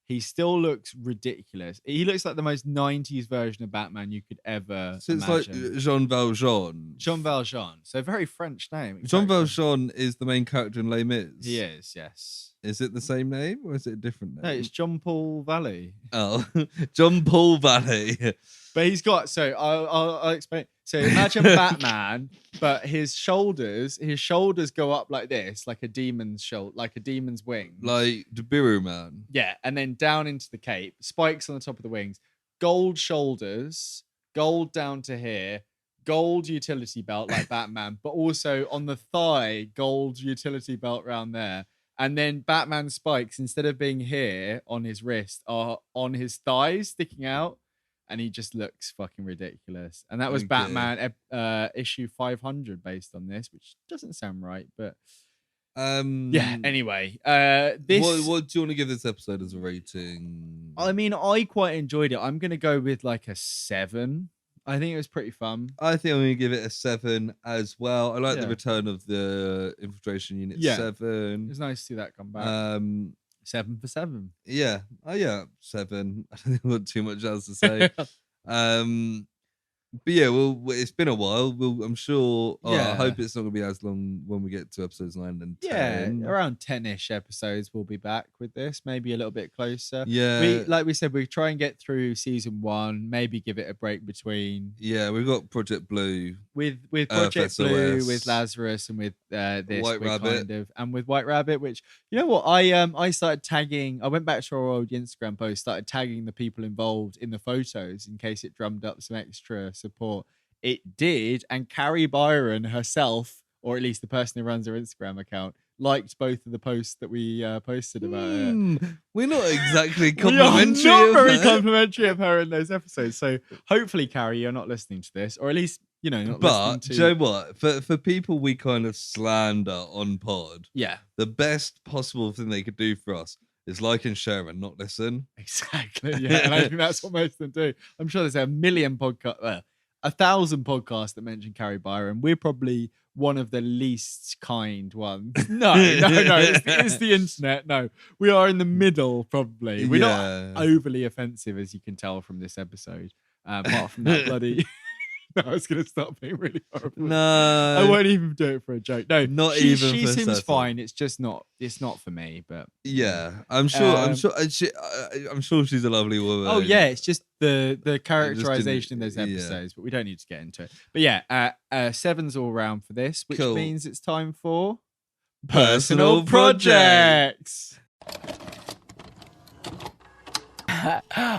He still looks ridiculous. He looks like the most 90s version of Batman you could ever So it's imagine. like Jean Valjean. Jean Valjean. So very French name. Exactly. Jean Valjean is the main character in Les Mis. He is, yes. Is it the same name or is it a different name? No, it's Jean-Paul Valley. Oh, Jean-Paul Valley. But he's got, so I'll explain. So imagine Batman, but his shoulders go up like this, like a demon's shoulder, like a demon's wings. Like the Biru Man. Yeah, and then down into the cape, spikes on the top of the wings, gold shoulders, gold down to here, gold utility belt like Batman, but also on the thigh, gold utility belt around there. And then Batman's spikes, instead of being here on his wrist, are on his thighs sticking out. And he just looks fucking ridiculous. And that was Batman issue 500 based on this, which doesn't sound right, but yeah. Anyway, this. What do you want to give this episode as a rating? I mean, I quite enjoyed it. I'm gonna go with like a 7. I think it was pretty fun. I think I'm going to give it a 7 as well. I like the return of the infiltration unit. 7. It was nice to see that come back. 7 for 7. Yeah. Oh yeah, 7. I don't think I've got too much else to say. But yeah, it's been a while. I'm sure. I hope it's not going to be as long when we get to episodes 9 and 10. Yeah, around 10-ish episodes we'll be back with this. Maybe a little bit closer. Yeah. Like we said, we try and get through season 1. Maybe give it a break between. Yeah, we've got Project Blue. With Project Blue, with Lazarus, and with this White Rabbit. And with White Rabbit, which, you know what, I started tagging. I went back to our old Instagram post, started tagging the people involved in the photos in case it drummed up some extra support. It did, and Carrie Byron herself, or at least the person who runs her Instagram account, liked both of the posts that we posted about it. We're not exactly complimentary. We are not very complimentary of her in those episodes. So hopefully, Carrie, you're not listening to this, or at least, you know, not listening to. But do you know what? For people we kind of slander on pod, the best possible thing they could do for us is like and share and not listen. Exactly. Yeah, and I think that's what most of them do. I'm sure there's a million podcasts. 1,000 podcasts that mention Carrie Byron. We're probably one of the least kind ones. No. It's the internet. No, we are in the middle, probably. We're not overly offensive, as you can tell from this episode. Apart from that bloody. No, I was going to start being really horrible. No, I won't even do it for a joke. No, not she even. She for seems certain. fine. It's just not. It's not for me. But yeah, I'm sure. I'm sure she's a lovely woman. Oh yeah, it's just the characterization in those episodes. But we don't need to get into it. But yeah, 7's all round for this, which means it's time for personal projects.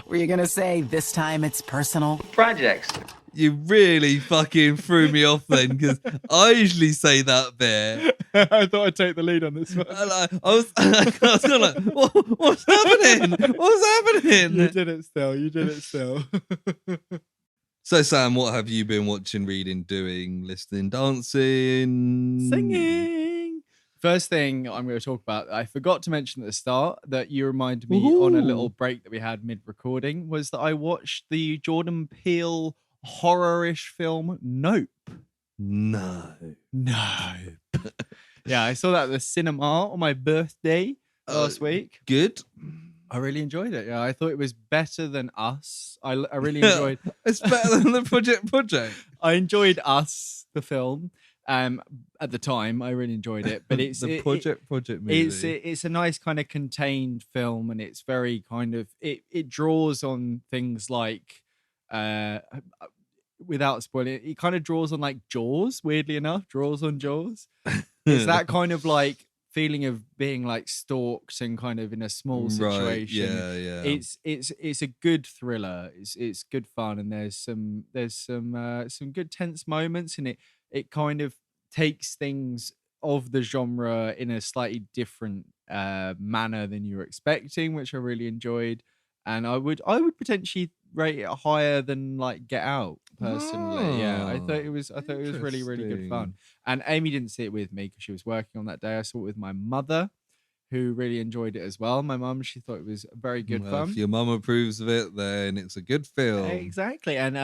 Were you gonna say this time it's personal projects? You really fucking threw me off then, because I usually say that bit. I thought I'd take the lead on this one. I was kind of like, what's happening? What's happening? You did it still. So, Sam, what have you been watching, reading, doing, listening, dancing? Singing. First thing I'm going to talk about, I forgot to mention at the start that you reminded me on a little break that we had mid-recording, was that I watched the Jordan Peele horror-ish film Nope. No. Yeah, I saw that at the cinema on my birthday last week. Good. I really enjoyed it. Yeah, I thought it was better than Us. I really enjoyed. It's better than the Project. I enjoyed Us, the film. At the time, I really enjoyed it. But it's the Project movie. It's a nice kind of contained film, and it's very kind of it draws on things like without spoiling it kind of draws on like Jaws. Weirdly enough, draws on Jaws. It's that kind of like feeling of being like stalked and kind of in a small situation. Yeah. It's a good thriller. It's good fun, and there's some good tense moments, and it kind of takes things of the genre in a slightly different manner than you were expecting, which I really enjoyed. And I would potentially rate it higher than like Get Out personally. Yeah, I thought it was really, really good fun. And Amy didn't see it with me because she was working on that day. I saw it with my mother, who really enjoyed it as well. My mum, she thought it was very good Well, fun. if your mum approves of it, then it's a good film. Exactly. And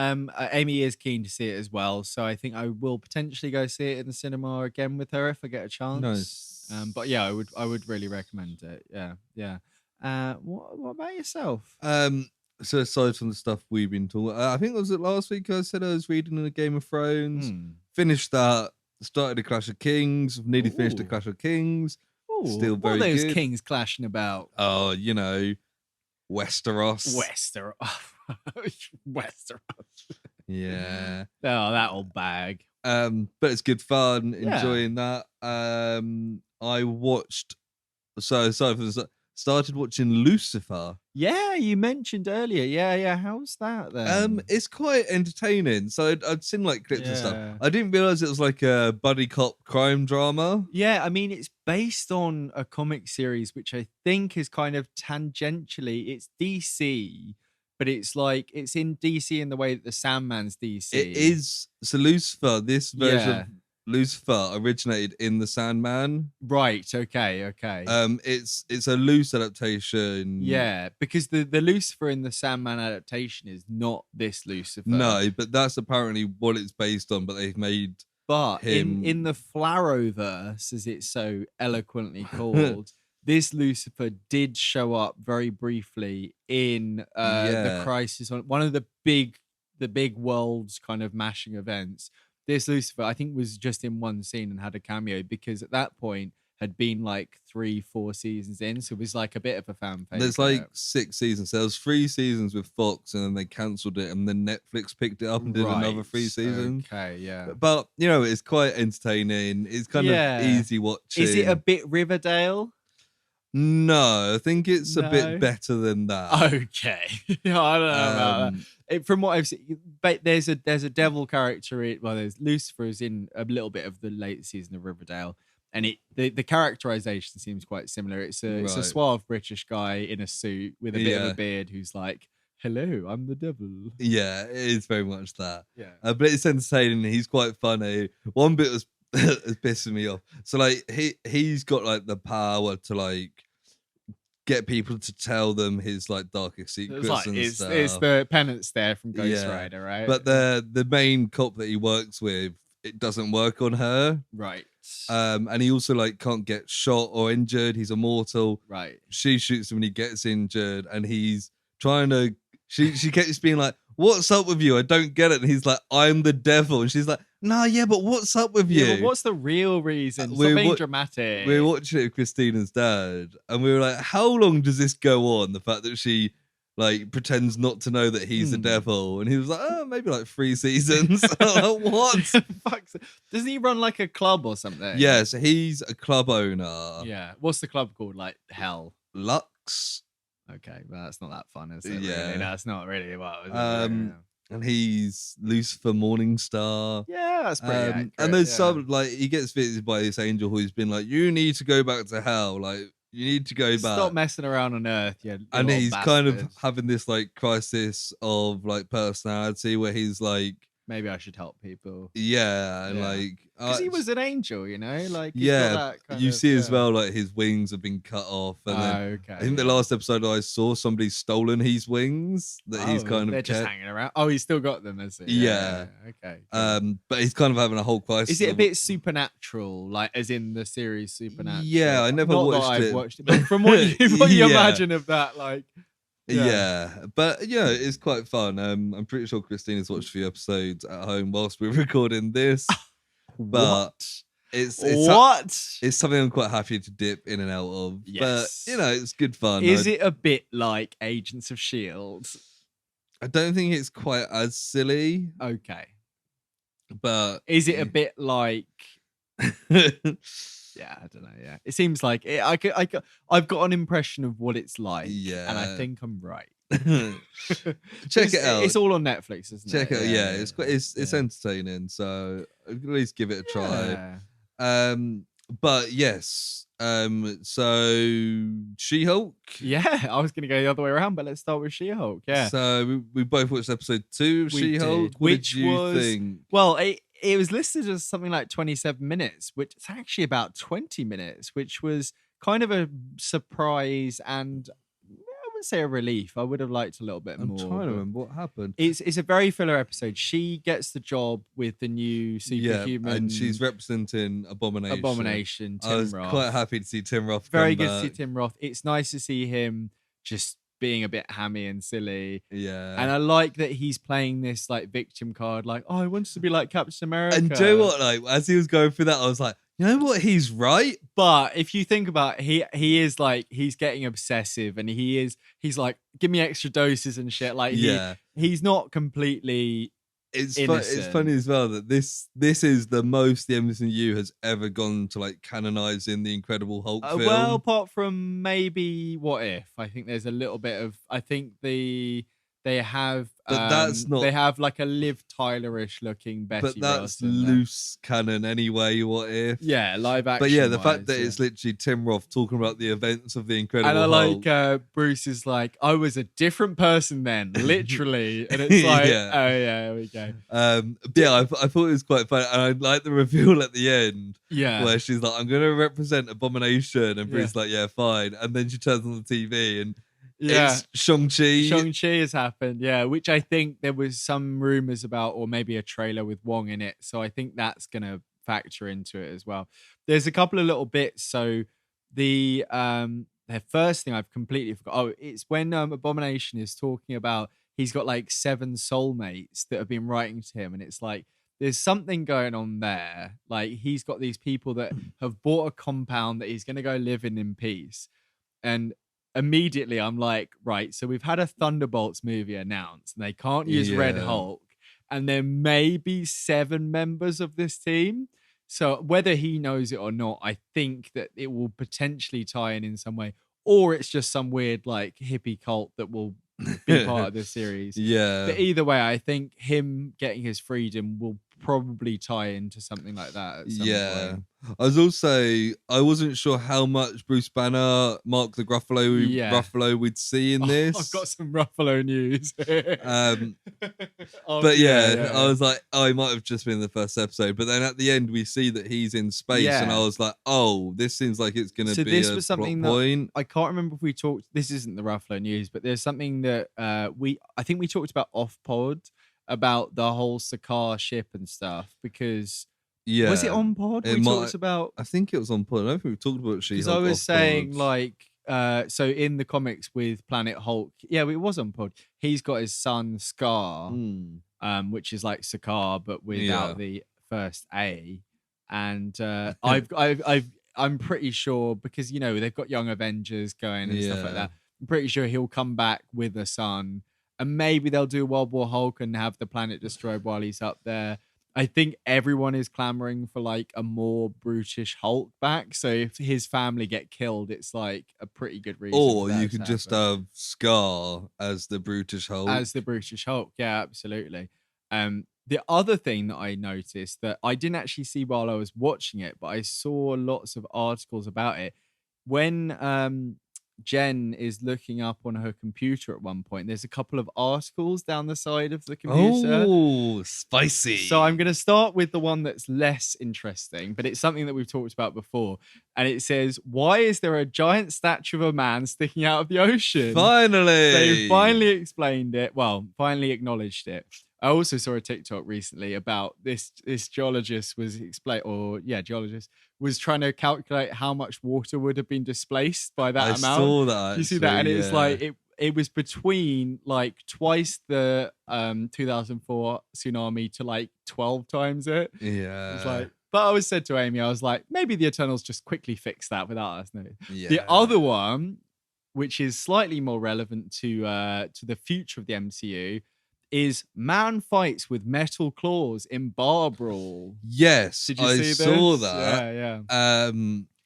Amy is keen to see it as well. So I think I will potentially go see it in the cinema again with her if I get a chance. Nice. But yeah, I would really recommend it. Yeah. Yeah. What about yourself? So aside from the stuff we've been talking, I think was it last week I said I was reading the Game of Thrones. Finished that. Started a Clash of Kings. Nearly finished the Clash of Kings. Ooh, Still what very are those good. kings clashing about? Oh, you know, Westeros. Westeros. Yeah. Oh, that old bag. But it's good fun. Yeah. Enjoying that. I watched. So started watching Lucifer. Yeah, you mentioned earlier. Yeah. How's that then? It's quite entertaining. So I'd seen like clips and Yeah. stuff. I didn't realize it was like a buddy cop crime drama. Yeah, I mean, it's based on a comic series, which I think is kind of tangentially, it's DC, but it's like, it's in DC in the way that the Sandman's DC. It is. So Lucifer, this version Yeah. of Lucifer originated in the Sandman. Right, okay. It's a loose adaptation. Yeah, because the Lucifer in the Sandman adaptation is not this Lucifer. No, but that's apparently what it's based on. But they've made. But him. in the Flaroverse, as it's so eloquently called, this Lucifer did show up very briefly in the Crisis on one of the big world's kind of mashing events. This Lucifer, I think, was just in one scene and had a cameo because at that point had been like 3-4 seasons in, so it was like a bit of a fan favorite. There's like 6 seasons. There was 3 seasons with Fox, and then they cancelled it, and then Netflix picked it up and did another 3 seasons. Okay, yeah. But you know, it's quite entertaining. It's kind of easy watching. Is it a bit Riverdale? No, I think it's a bit better than that. Okay, I don't know about that. From what I've seen, but there's a devil character. There's Lucifer is in a little bit of the late season of Riverdale, and the characterization seems quite similar. It's a suave British guy in a suit with a bit of a beard who's like, "Hello, I'm the devil." Yeah, it is very much that. Yeah, but it's entertaining. He's quite funny. One bit was pissing me off. So like he's got like the power to like get people to tell them his like darkest secrets and stuff. It's the penance there from Ghost Rider, right? But the main cop that he works with, it doesn't work on her. Right. And he also like can't get shot or injured. He's immortal. Right. She shoots him when he gets injured, and he's trying to. She keeps being like, "What's up with you? I don't get it." And he's like, "I'm the devil." And she's like, "Nah, yeah, but what's up with you? Yeah, but what's the real reason? Stop being dramatic." We were watching it with Christina's dad, and we were like, "How long does this go on?" The fact that she like pretends not to know that he's the devil, and he was like, "Oh, maybe like 3 seasons." I'm like, what? Doesn't he run like a club or something? Yeah, so he's a club owner. Yeah. What's the club called? Like Hell. Lux. Okay, well, that's not that fun, is it? Yeah, really? That's not really what. And he's Lucifer Morningstar. Yeah, that's pretty accurate. And there's some like he gets visited by this angel who's been like, "You need to go back to hell. Like you need to go back. Stop messing around on Earth." Yeah, and he's kind of having this like crisis of like personality where he's like, maybe I should help people. Yeah, and like because he was an angel, you know, like you see as well like his wings have been cut off, and then I think the last episode I saw somebody's stolen his wings that he's kind of they're just hanging around. Oh, he's still got them, is he? Yeah. Okay. But he's kind of having a whole crisis. Is it a bit supernatural, like as in the series Supernatural? Yeah, I never watched it, but from what you imagine of that, like. Yeah, but yeah, it's quite fun. I'm pretty sure Christina's watched a few episodes at home whilst we're recording this. But it's something I'm quite happy to dip in and out of. Yes. But you know, it's good fun. Is it a bit like Agents of S.H.I.E.L.D.? I don't think it's quite as silly. Okay. But is it a bit like yeah, I don't know. Yeah, it seems like it, I've got an impression of what it's like. Yeah, and I think I'm right. Check it out. It's all on Netflix, isn't it? Check it out. Yeah, it's entertaining. So at least give it a try. But yes. So She-Hulk. Yeah, I was going to go the other way around, but let's start with She-Hulk. Yeah. So we both watched episode 2 of She-Hulk. What did you think? Well, it was listed as something like 27 minutes, which is actually about 20 minutes, which was kind of a surprise and I wouldn't say a relief. I would have liked a little bit I'm more. trying to remember what happened. It's a very filler episode. She gets the job with the new superhuman, and she's representing Abomination. Tim I was Roth. quite happy to see Tim Roth. Very come good to see back. Tim Roth. It's nice to see him just being a bit hammy and silly. Yeah, And I like that he's playing this like victim card, like, oh, I wanted to be like Captain America. and do you know what? Like as he was going through that, I was like, you know what? He's right. But if you think about it, he is like, he's getting obsessive and he's like, give me extra doses and shit. Like he's not completely It's innocent. funny as well that this is the most the MCU has ever gone to like canonizing the Incredible Hulk film. Well, apart from maybe What If, I think there's a little bit of, I think they have, but that's not. They have like a Liv Tyler-ish looking Betty But that's Ross in there. loose canon anyway. What if? Yeah, live action. But yeah, the fact that it's literally Tim Roth talking about the events of the Incredible Hulk. Hulk. And I like Bruce is like, I was a different person then, literally. And it's like, Yeah. oh yeah, here we go. Yeah, I thought it was quite funny, and I like the reveal at the end. Yeah, where she's like, I'm gonna represent Abomination, and Bruce's like, yeah, fine. And then she turns on the TV and it's Shang-Chi. Shang-Chi has happened, yeah, which I think there was some rumors about, or maybe a trailer with Wong in it. So I think that's gonna factor into it as well. There's a couple of little bits. So the first thing I've completely forgot. Oh, it's when Abomination is talking about he's got like 7 soulmates that have been writing to him, and it's like there's something going on there. Like he's got these people that have bought a compound that he's going to go live in peace. And immediately I'm like, right, so we've had a Thunderbolts movie announced and they can't use Red Hulk. And there may be 7 members of this team. So whether he knows it or not, I think that it will potentially tie in some way. Or it's just some weird like hippie cult that will be part of this series. Yeah. But either way, I think him getting his freedom will probably tie into something like that at some point. I wasn't sure how much Bruce Banner, Mark the Ruffalo we'd see in this. I've got some Ruffalo news. But yeah, I was like, oh, he might have just been in the first episode. But then at the end, we see that he's in space, and I was like, oh, this seems like it's going to be this a was something plot point. I can't remember if we talked. This isn't the Ruffalo news, but there's something that I think we talked about off pod about the whole Sakaar ship and stuff, because was it on pod? Talked about. I think it was on pod. I don't think we talked about She-Hulk. Because I was saying pod. like, so in the comics with Planet Hulk, yeah, it was on pod. He's got his son Scar, which is like Sakaar but without the first A, and I'm pretty sure, because you know they've got Young Avengers going and stuff like that. I'm pretty sure he'll come back with a son. And maybe they'll do World War Hulk and have the planet destroyed while he's up there. I think everyone is clamoring for like a more brutish Hulk back. So if his family get killed, it's like a pretty good reason. Or you could just have Scar as the brutish Hulk. Yeah, absolutely. The other thing that I noticed that I didn't actually see while I was watching it, but I saw lots of articles about it. When Jen is looking up on her computer at one point, there's a couple of articles down the side of the computer. Oh, spicy. So I'm going to start with the one that's less interesting, but it's something that we've talked about before. And it says, why is there a giant statue of a man sticking out of the ocean? Finally. They finally explained it. Well, finally acknowledged it. I also saw a TikTok recently about this geologist geologist was trying to calculate how much water would have been displaced by that amount. I saw that. You see that? And it's like it was between like twice the 2004 tsunami to like 12 times it. Yeah. It's like, but I was said to Amy, I was like, maybe the Eternals just quickly fix that without us knowing. Yeah. The other one, which is slightly more relevant to the future of the MCU, is man fights with metal claws in bar brawl. Yes, did you see this? Saw that. Yeah.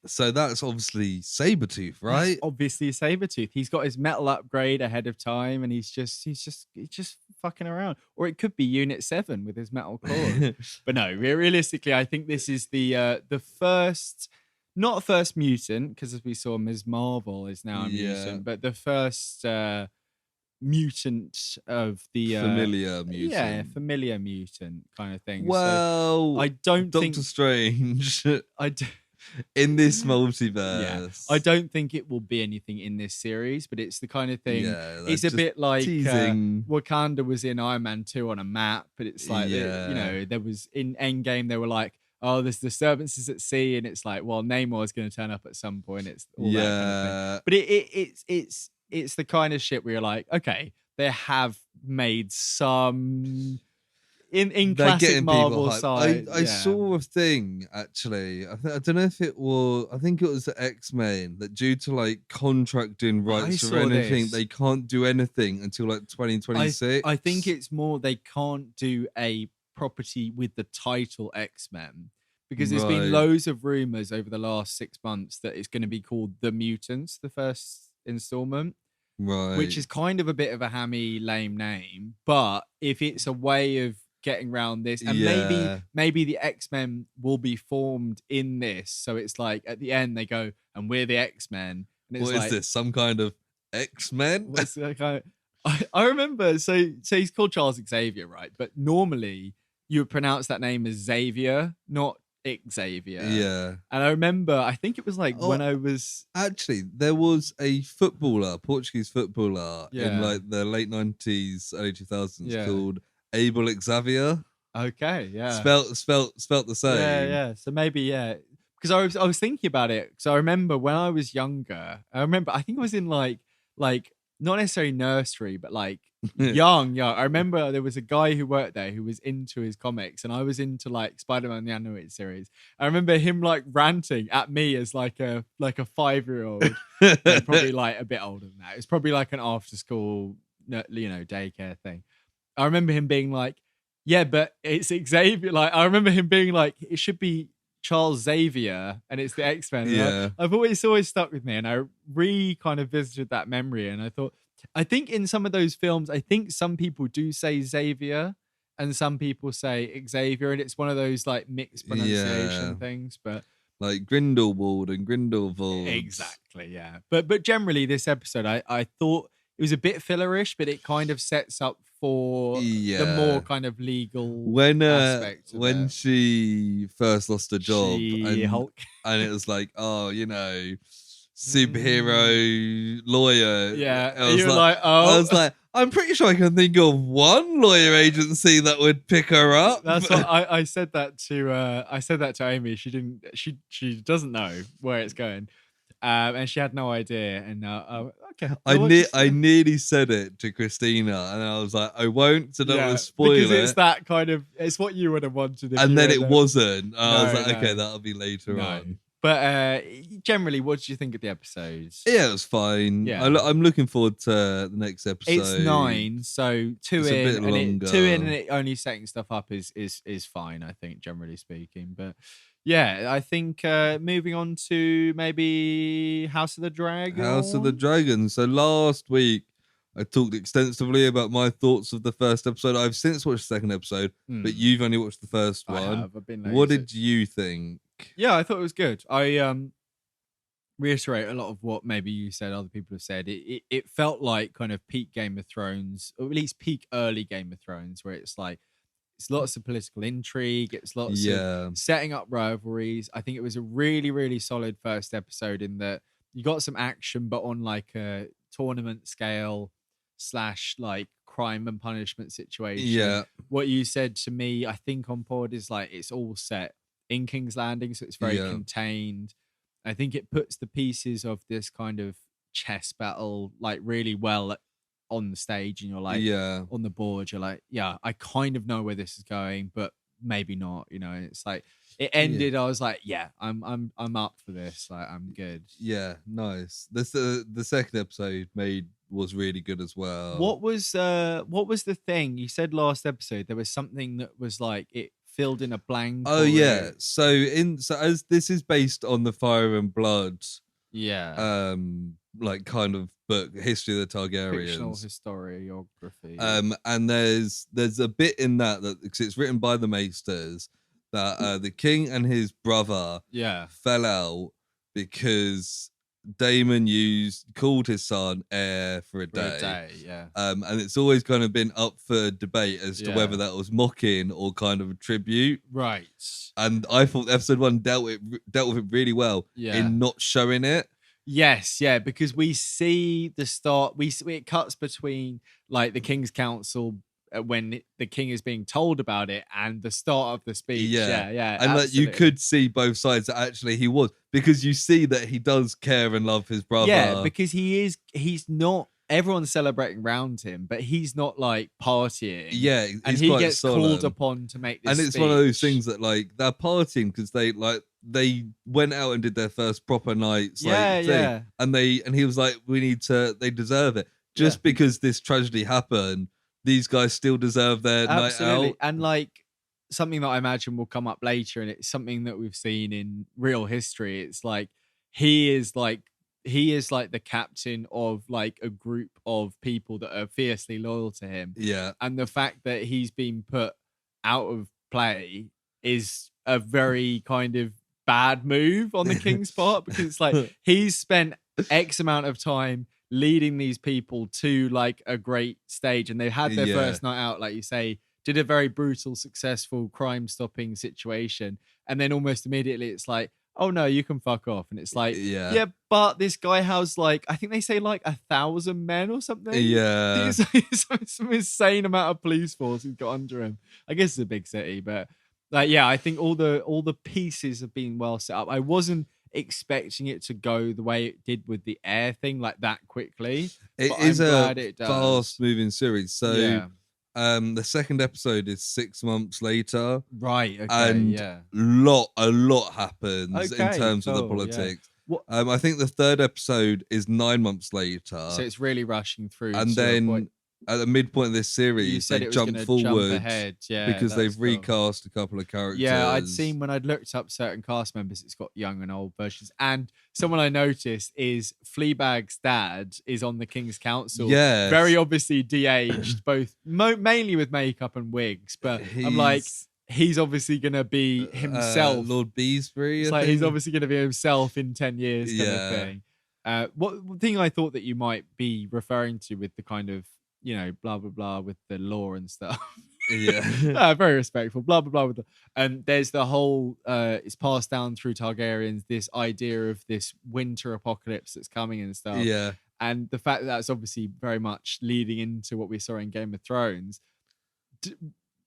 So that's obviously Sabretooth, right? That's obviously Sabretooth. He's got his metal upgrade ahead of time, and he's just fucking around. Or it could be Unit 7 with his metal claws. But no, realistically, I think this is the first, not first mutant, because as we saw, Ms. Marvel is now a mutant, but the first mutant of the familiar mutant. Familiar mutant kind of thing. Well, so I don't think Doctor Strange. in this Yeah, multiverse. I don't think it will be anything in this series, but it's the kind of thing. Yeah, It's they're a just bit like teasing. Wakanda was in Iron Man 2 on a map, but it's like Yeah. there was in Endgame they were like, oh, there's disturbances at sea, and it's like, well, Namor is going to turn up at some point. It's all that kind of thing. Yeah. But it's the kind of shit where you're like, okay, they have made some in They're classic getting people Marvel hyped. side. I saw a thing actually. I don't know if it was. I think it was the X-Men that due to like contracting rights or saw anything, this. they can't do anything until like 2026. I think it's more they can't do a property with the title X-Men because there's been Right. loads of rumors over the last 6 months that it's going to be called The Mutants, the first installment, right. which is kind of a bit of a hammy, lame name. But if it's a way of getting around this, and maybe the X-Men will be formed in this, so it's like at the end they go, and we're the X-Men, and it's what like, is this? Some kind of X-Men? what's that kind of, I remember, so he's called Charles Xavier, right? But normally you would pronounce that name as Xavier, not Xavier. Yeah. And I remember, I think it was like when I was actually, there was a footballer, Portuguese footballer in Yeah. like the late 90s, early 2000s Yeah. called Abel Xavier. okay, yeah, Spelt the same. yeah. So maybe because I was thinking about it. Because I remember when I was younger, I think I was in like not necessarily nursery, but like young. I remember there was a guy who worked there who was into his comics, and I was into like Spider-Man the animated series. I remember him like ranting at me as like a 5-year-old, probably like a bit older than that. It's probably like an after school, daycare thing. I remember him being like, yeah, but it's Xavier. Like, I remember him being like, it should be Charles Xavier, and it's the X-Men. And Yeah. I've always stuck with me, and I kind of visited that memory, and I think in some of those films, I think some people do say Xavier, and some people say Xavier, and it's one of those like mixed pronunciation things, but like Grindelwald and Grindelwald. exactly, yeah. But generally, this episode, I thought it was a bit fillerish, but it kind of sets up for the more kind of legal aspect. When she first lost her job, Hulk. and it was like, oh, superhero lawyer. Yeah, I was you were like, oh. I was like, I'm pretty sure I can think of one lawyer agency that would pick her up. That's what I said that to Amy. She didn't. She doesn't know where it's going, and she had no idea. And okay, I nearly said it to Christina, and I was like, I won't, so don't want to spoil because it. it's that kind of. It's what you would have wanted. And then it wasn't. I was like, okay, that'll be later on. But generally, what did you think of the episodes? Yeah, it was fine. Yeah. I'm looking forward to the next episode. It's 9, so two in, and it only setting stuff up is fine. I think, generally speaking, but yeah, I think moving on to maybe House of the Dragon. House of the Dragon. So last week I talked extensively about my thoughts of the first episode. I've since watched the second episode, but you've only watched the first one. I've been what did you think? Yeah, I thought it was good. I reiterate a lot of what maybe you said, other people have said. It felt like kind of peak Game of Thrones, or at least peak early Game of Thrones, where it's like it's lots of political intrigue, it's lots of setting up rivalries. I think it was a really, really solid first episode in that you got some action, but on like a tournament scale / like crime and punishment situation. Yeah. What you said to me, I think on pod is like it's all set in King's Landing, so it's very contained. I think it puts the pieces of this kind of chess battle like really well on the stage, and you're like, on the board, you're like, I kind of know where this is going, but maybe not. It's like it ended. I was like, I'm up for this. Like, I'm good. Yeah, nice. The second episode was really good as well. What was the thing you said last episode? There was something that was like it filled in a blank. Oh yeah. So as this is based on the Fire and Blood, like kind of book, history of the Targaryens, fictional historiography. And there's a bit in that because it's written by the Maesters that the king and his brother fell out because Damon called his son heir for a day. Yeah. And it's always kind of been up for debate as to whether that was mocking or kind of a tribute. Right. And I thought episode 1 dealt with it really well in not showing it. Yes, yeah, because we see the start. It cuts between like the King's Council when the king is being told about it and the start of the speech. Yeah. And like you could see both sides that actually he was, because you see that he does care and love his brother. Yeah, because he's not. Everyone's celebrating around him, but he's not like partying. Yeah, and he gets called upon to make this. And it's speech. one of those things that like they're partying because they went out and did their first proper nights. Thing. And he was like, they deserve it just because this tragedy happened. These guys still deserve their night out. And like something that I imagine will come up later, and it's something that we've seen in real history. It's like he is like the captain of like a group of people that are fiercely loyal to him. Yeah. And the fact that he's been put out of play is a very kind of bad move on the king's part, because it's like he's spent X amount of time leading these people to like a great stage, and they've had their first night out, like you say, did a very brutal, successful crime stopping situation, and then almost immediately it's like, oh no, you can fuck off. And it's like, yeah, but this guy has like, I think they say like 1,000 men or something. Yeah. He's some insane amount of police force he's got under him. I guess it's a big city, but like, yeah, I think all the pieces have been well set up. I wasn't expecting it to go the way it did with the air thing, like that quickly. It is a fast moving series. So the second episode is 6 months later. Right. Okay. And a lot happens in terms of the politics. I think the third episode is 9 months later. So it's really rushing through. And then at the midpoint of this series, they jump forward because they've recast a couple of characters. Yeah, I'd seen when I'd looked up certain cast members, it's got young and old versions. And someone I noticed is Fleabag's dad is on the King's Council. Yeah, very obviously de-aged, both mainly with makeup and wigs. But I'm like, he's obviously going to be himself. Lord Beesbury. It's like he's obviously going to be himself in 10 years kind of thing. What thing I thought that you might be referring to with the kind of, you know, blah blah blah with the law and stuff. Very respectful. Blah blah blah with the, and there's the whole it's passed down through Targaryens, this idea of this winter apocalypse that's coming and stuff. Yeah, and the fact that that's obviously very much leading into what we saw in Game of Thrones.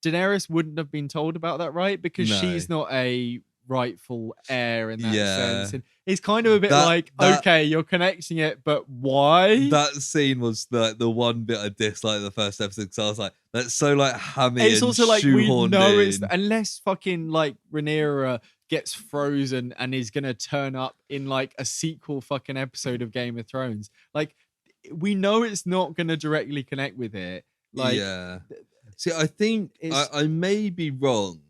Daenerys wouldn't have been told about that, right? Because she's not a rightful heir in that sense, and it's kind of a bit okay, you're connecting it, but why? That scene was the one bit I disliked the first episode, because I was like, that's so like hammy. It's also like we know it's unless fucking like Rhaenyra gets frozen and is gonna turn up in like a sequel fucking episode of Game of Thrones, like we know it's not gonna directly connect with it. Like, see, I think I may be wrong,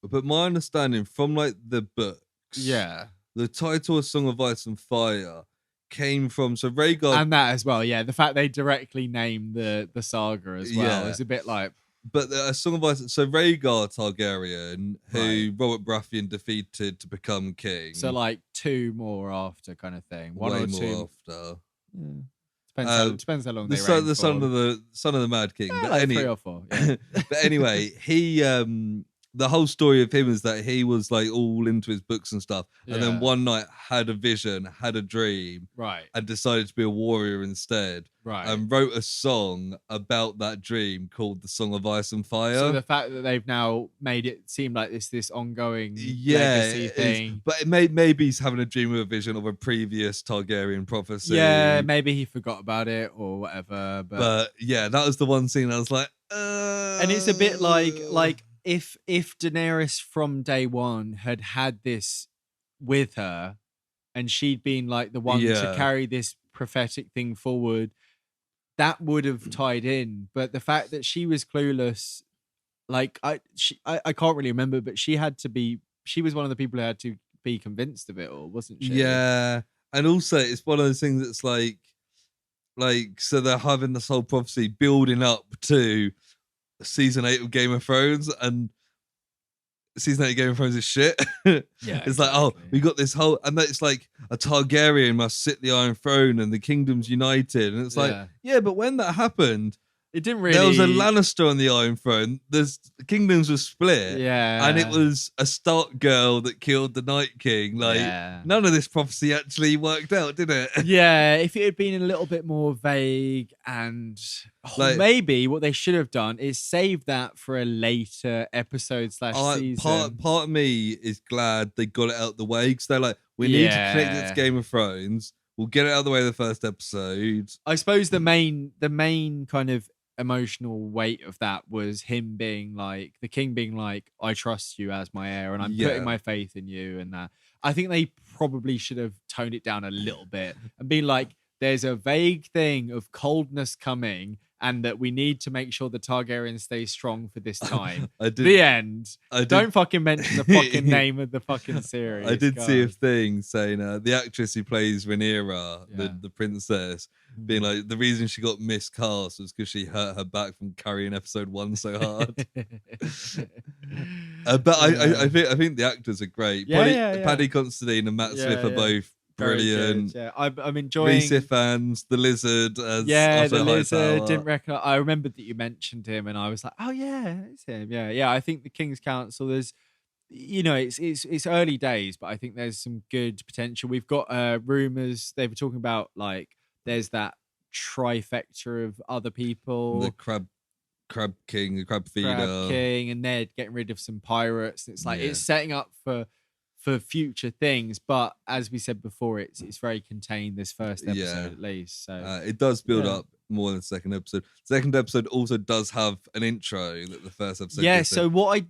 but my understanding from like the books, the title of Song of Ice and Fire came from Rhaegar, and that as well. Yeah, the fact they directly name the saga as well is a bit like. But a Song of Ice, so Rhaegar Targaryen, who Robert Baratheon defeated to become king. So like 2 more after kind of thing, one way or more 2 after. Depends how long they the son of the Mad King. But like 3 or 4. Yeah. But anyway, he the whole story of him is that he was like all into his books and stuff, and then one night had a vision, had a dream, and decided to be a warrior instead, and wrote a song about that dream called the Song of Ice and Fire. So the fact that they've now made it seem like this ongoing legacy thing, but maybe he's having a dream or a vision of a previous Targaryen prophecy. Yeah, maybe he forgot about it or whatever. But yeah, that was the one scene I was like, and it's a bit like. If Daenerys from day one had this with her, and she'd been like the one to carry this prophetic thing forward, that would have tied in. But the fact that she was clueless, like I can't really remember, but she was one of the people who had to be convinced of it all, wasn't she? Yeah, and also it's one of those things that's like so they're having this whole prophecy building up to season 8 of Game of Thrones, and season 8 Game of Thrones is shit. Yeah, It's like, oh, we got this whole, and it's like a Targaryen must sit the Iron Throne and the kingdom's united, and it's like, yeah, but when that happened, it didn't really. There was a Lannister on the Iron Throne. The kingdoms were split. Yeah. And it was a Stark girl that killed the Night King. Like, none of this prophecy actually worked out, did it? Yeah, if it had been a little bit more vague and maybe what they should have done is save that for a later episode / season. Part of me is glad they got it out the way because they're like, we need to connect it to Game of Thrones. We'll get it out of the way the first episode. I suppose the main kind of emotional weight of that was him being like, the king being like, I trust you as my heir and I'm putting my faith in you, and that. I think they probably should have toned it down a little bit and been like, there's a vague thing of coldness coming and that we need to make sure the Targaryen stays strong for this time. The end. Don't fucking mention the fucking name of the fucking series. I did see a thing saying the actress who plays Rhaenyra, the princess, being like, the reason she got miscast was because she hurt her back from carrying episode 1 so hard. But I think the actors are great. Paddy Considine and Matt Smith are both brilliant. Yeah, I'm enjoying Reese fans, the lizard. The lizard. Didn't reckon. I remembered that you mentioned him, and I was like, oh yeah, it's him. Yeah. I think the King's Council. There's, it's early days, but I think there's some good potential. We've got rumors. They were talking about like there's that trifecta of other people. The crab king, the crab feeder, and they're getting rid of some pirates. It's like it's setting up for future things, but as we said before, it's very contained this first episode at least. So it does build up more than the second episode. Second episode also does have an intro that the first episode. Yeah. So what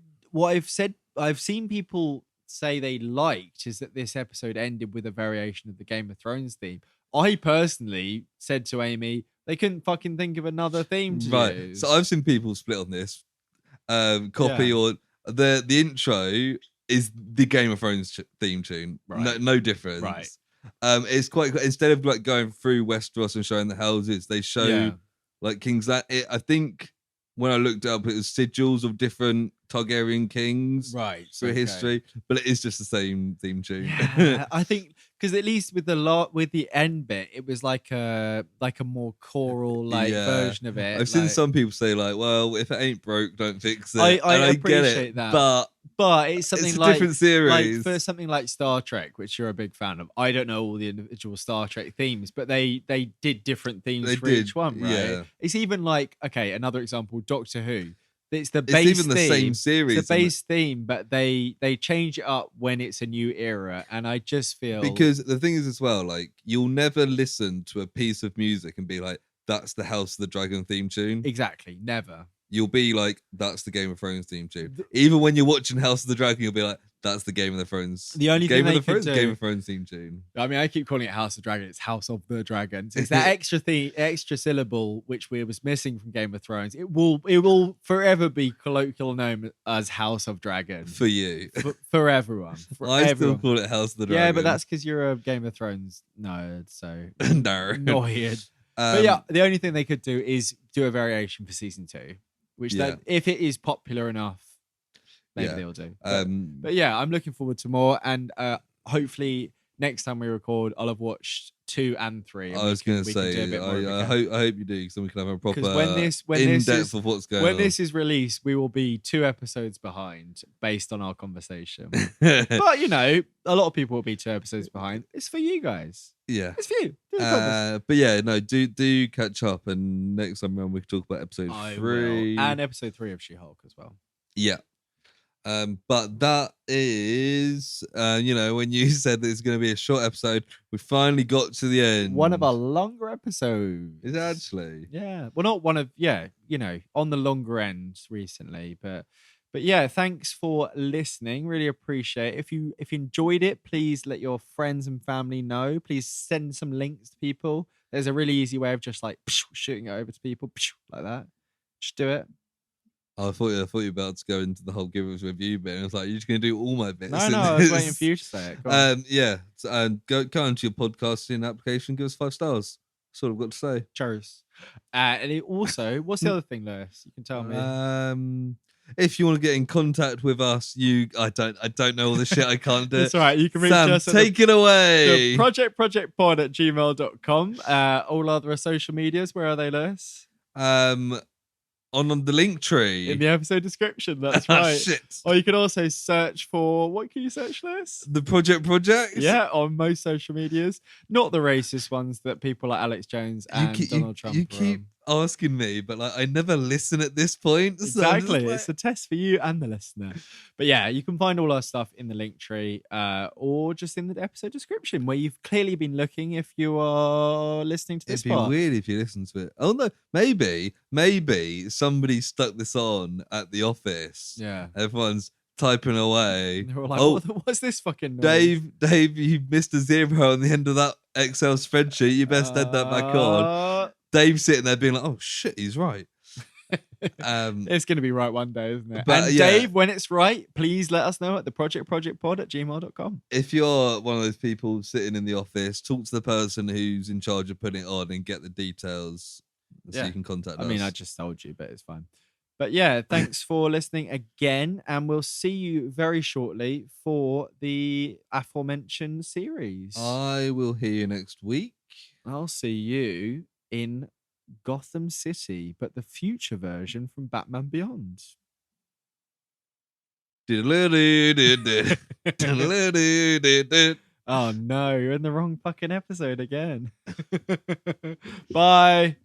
I've said, I've seen people say they liked is that this episode ended with a variation of the Game of Thrones theme. I personally said to Amy, they couldn't fucking think of another theme to use. So I've seen people split on this. Copy or the intro is the Game of Thrones theme tune. Right. No difference. Right. It's quite, instead of like going through Westeros and showing the houses, they show like King's Land. I think when I looked up, it was sigils of different Targaryen kings through history, but it is just the same theme tune. Yeah, I think because at least with the end bit, it was like a more choral version of it. I've seen some people say like, well, if it ain't broke, don't fix it. I appreciate that, but it's something it's a like different series. Like for something like Star Trek, which you're a big fan of. I don't know all the individual Star Trek themes, but they did different themes for each one, right? Yeah. It's even like, okay, another example, Doctor Who. It's the base even theme. The same series. It's the base theme, but they change it up when it's a new era, and I just feel, because the thing is as well, like you'll never listen to a piece of music and be like, that's the House of the Dragon theme tune. Exactly, never. You'll be like, that's the Game of Thrones theme tune. Even when you're watching House of the Dragon, you'll be like, that's the Game of Thrones. The only Game thing of Thrones theme tune. I mean, I keep calling it House of Dragon. It's House of the Dragons. It's that extra syllable which was missing from Game of Thrones. It will forever be colloquial known as House of Dragon for you, for everyone. I still call it House of the Dragon. Yeah, but that's because you're a Game of Thrones nerd. So no, annoyed. But yeah, the only thing they could do is do a variation for season 2. Which that, if it is popular enough, maybe they'll do. But yeah, I'm looking forward to more, and hopefully next time we record, I'll have watched 2 and 3. And I was going to say, I hope you do, so we can have a proper in-depth of what's going on. When this is released, we will be 2 episodes behind based on our conversation. But a lot of people will be 2 episodes behind. It's for you guys. Yeah, it's for you. But yeah, no, do catch up, and next time around we can talk about episode 3 and episode 3 of She-Hulk as well. Yeah. But that is, when you said that it's going to be a short episode, we finally got to the end. One of our longer episodes. Is it actually? Yeah. Well, not one of, on the longer end recently, but yeah, thanks for listening. Really appreciate it. If you enjoyed it, please let your friends and family know. Please send some links to people. There's a really easy way of just like shooting it over to people like that. Just do it. I thought you were about to go into the whole give us review bit. And I was like, you're just going to do all my bits. No, I was waiting for you to say it. Go on. Yeah. Go onto your podcasting application. Give us 5 stars. That's all I've got to say. Cheers. And it also, what's the other thing, Lewis? You can tell me. If you want to get in contact with us, I don't know all the shit. I can't do. That's right. You can reach Sam, us take it away. projectpod@gmail.com. All other social medias, where are they, Lewis? On the link tree. In the episode description, that's Ah, right. shit. Or you can also search for, what can you search, Lewis? The Project? Yeah, on most social medias. Not the racist ones that people like Alex Jones and Donald Trump You are keep on. asking me, but like I never listen at this point. So I'm just Exactly. like- It's a test for you and the listener. But yeah, you can find all our stuff in the link tree or just in the episode description where you've clearly been looking if you are listening to this It'd be part. weird if you listen to it. Oh no, maybe somebody stuck this on at the office. Yeah. Everyone's typing away. They were like, Oh, what's this fucking noise? Dave, you missed a zero on the end of that Excel spreadsheet. You best add that back on. Dave's sitting there being like, oh shit, he's right. It's going to be right one day, isn't it? But, and yeah. Dave, when it's right, please let us know at the projectpod@gmail.com. If you're one of those people sitting in the office, talk to the person who's in charge of putting it on and get the details so you can contact us. I mean, I just told you, but it's fine. But yeah, thanks for listening again, and we'll see you very shortly for the aforementioned series. I will hear you next week. I'll see you in Gotham City, but the future version from Batman Beyond. Oh no, you're in the wrong fucking episode again. Bye.